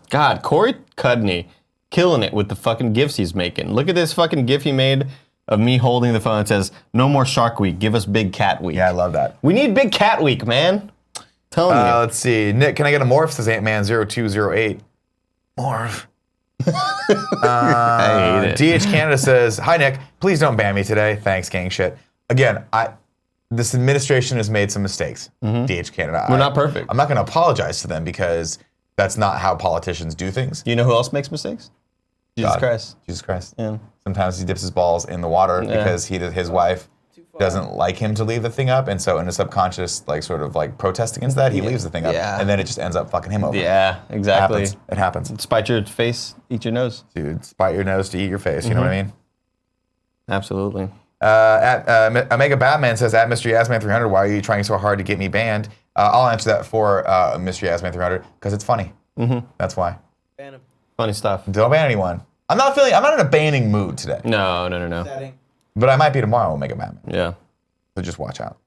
God, Corey Cudney, killing it with the fucking gifs he's making. Look at this fucking gif he made of me holding the phone. It says, "No more Shark Week. Give us Big Cat Week." Yeah, I love that. We need Big Cat Week, man. Telling you. Let's see. Nick, can I get a morph? Says Ant-Man0208. Morph. I hate it. DH Canada says, "Hi Nick, please don't ban me today. Thanks, gang shit." Again, this administration has made some mistakes. DH Canada. We're not perfect. I'm not going to apologize to them because that's not how politicians do things. You know who else makes mistakes? Jesus Christ. Jesus Christ. Yeah. Sometimes he dips his balls in the water because his wife doesn't like him to leave the thing up, and so in a subconscious protest against that, he leaves the thing up, and then it just ends up fucking him over. Yeah, exactly. It happens. Spite your face, eat your nose. Dude, spite your nose to eat your face. You know what I mean? Absolutely. Omega Batman says, at Mr. Yasman 300, why are you trying so hard to get me banned? I'll answer that for Mr. Yasman 300 because it's funny. That's why. Ban him. Funny stuff. Don't ban anyone. I'm not in a banning mood today. No. Setting. But I might be tomorrow, Omega Batman. Yeah. So just watch out.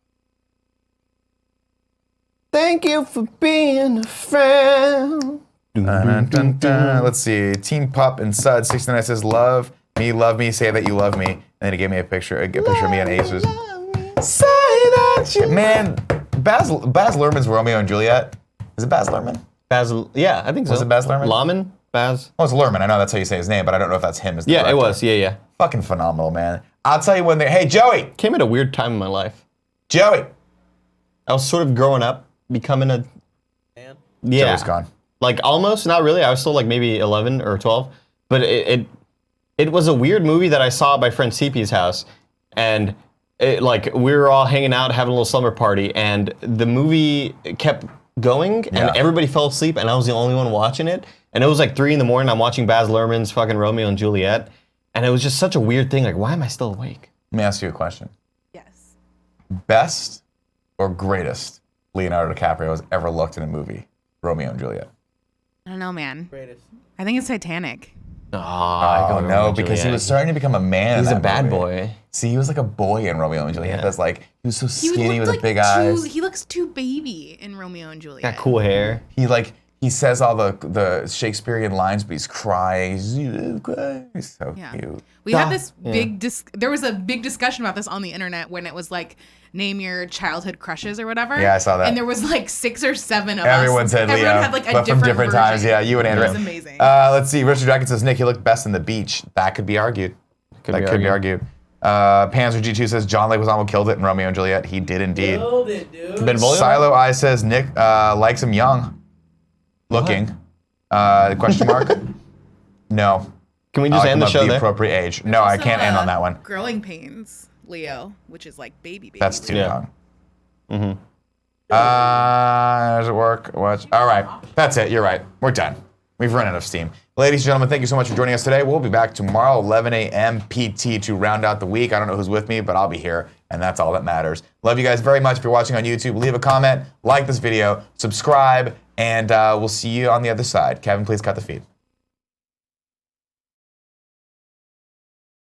Thank you for being a friend. Let's see. Team Pup and Sud 69 says, love me, say that you love me. And then he gave me a picture of me on Aces. Say that you... Man, Baz Luhrmann's Romeo and Juliet. Is it Baz Luhrmann? Yeah, I think so. Was it Baz Luhrmann? Luhrmann? Baz? Oh, it's Luhrmann. I know that's how you say his name, but I don't know if that's him as the Yeah, director. it was. Yeah. Fucking phenomenal, man. I'll tell you when they... Hey, Joey! Came at a weird time in my life. Joey! I was sort of growing up, becoming a... Man. Yeah. Joey's gone. Like, almost, not really. I was still, like, maybe 11 or 12. But it was a weird movie that I saw at my friend CP's house. And, we were all hanging out, having a little slumber party. And the movie kept going, and everybody fell asleep, and I was the only one watching it. And it was, 3 in the morning. I'm watching Baz Luhrmann's fucking Romeo and Juliet. And it was just such a weird thing. Like, why am I still awake? Let me ask you a question. Yes. Best or greatest Leonardo DiCaprio has ever looked in a movie? Romeo and Juliet. I don't know, man. Greatest. I think it's Titanic. Oh, no, because he was starting to become a man. He's in a that bad movie. boy. See, he was like a boy in Romeo and Juliet. Yeah. That's like, he was so He skinny with looked the big like eyes. He looks too baby in Romeo and Juliet. Got cool hair. He says all the Shakespearean lines, but he's crying. He's so cute. We had this there was a big discussion about this on the internet when it was like, name your childhood crushes or whatever. Yeah, I saw that. And there was like 6 or 7 of Everyone us. said Leo. Everyone had like a but from different version. times. Yeah, you and Andrew. It was amazing. Let's see. Richard Dragon says, Nick, you look best in the beach. That could be argued. Could be argued. Panzer G2 says, John Leguizamo killed it in Romeo and Juliet. He did indeed. Killed it, dude. Silo I says, Nick likes him young. Looking. Question mark? No. Can we just end the show the there? appropriate age. No, I can't end on that one. Growing pains, Leo, which is like baby. That's too young. Mm-hmm. Does it work? What? All right. That's it. You're right. We're done. We've run out of steam. Ladies and gentlemen, thank you so much for joining us today. We'll be back tomorrow, 11 a.m. PT to round out the week. I don't know who's with me, but I'll be here, and that's all that matters. Love you guys very much. If you're watching on YouTube, leave a comment, like this video, subscribe, and we'll see you on the other side. Kevin, please cut the feed.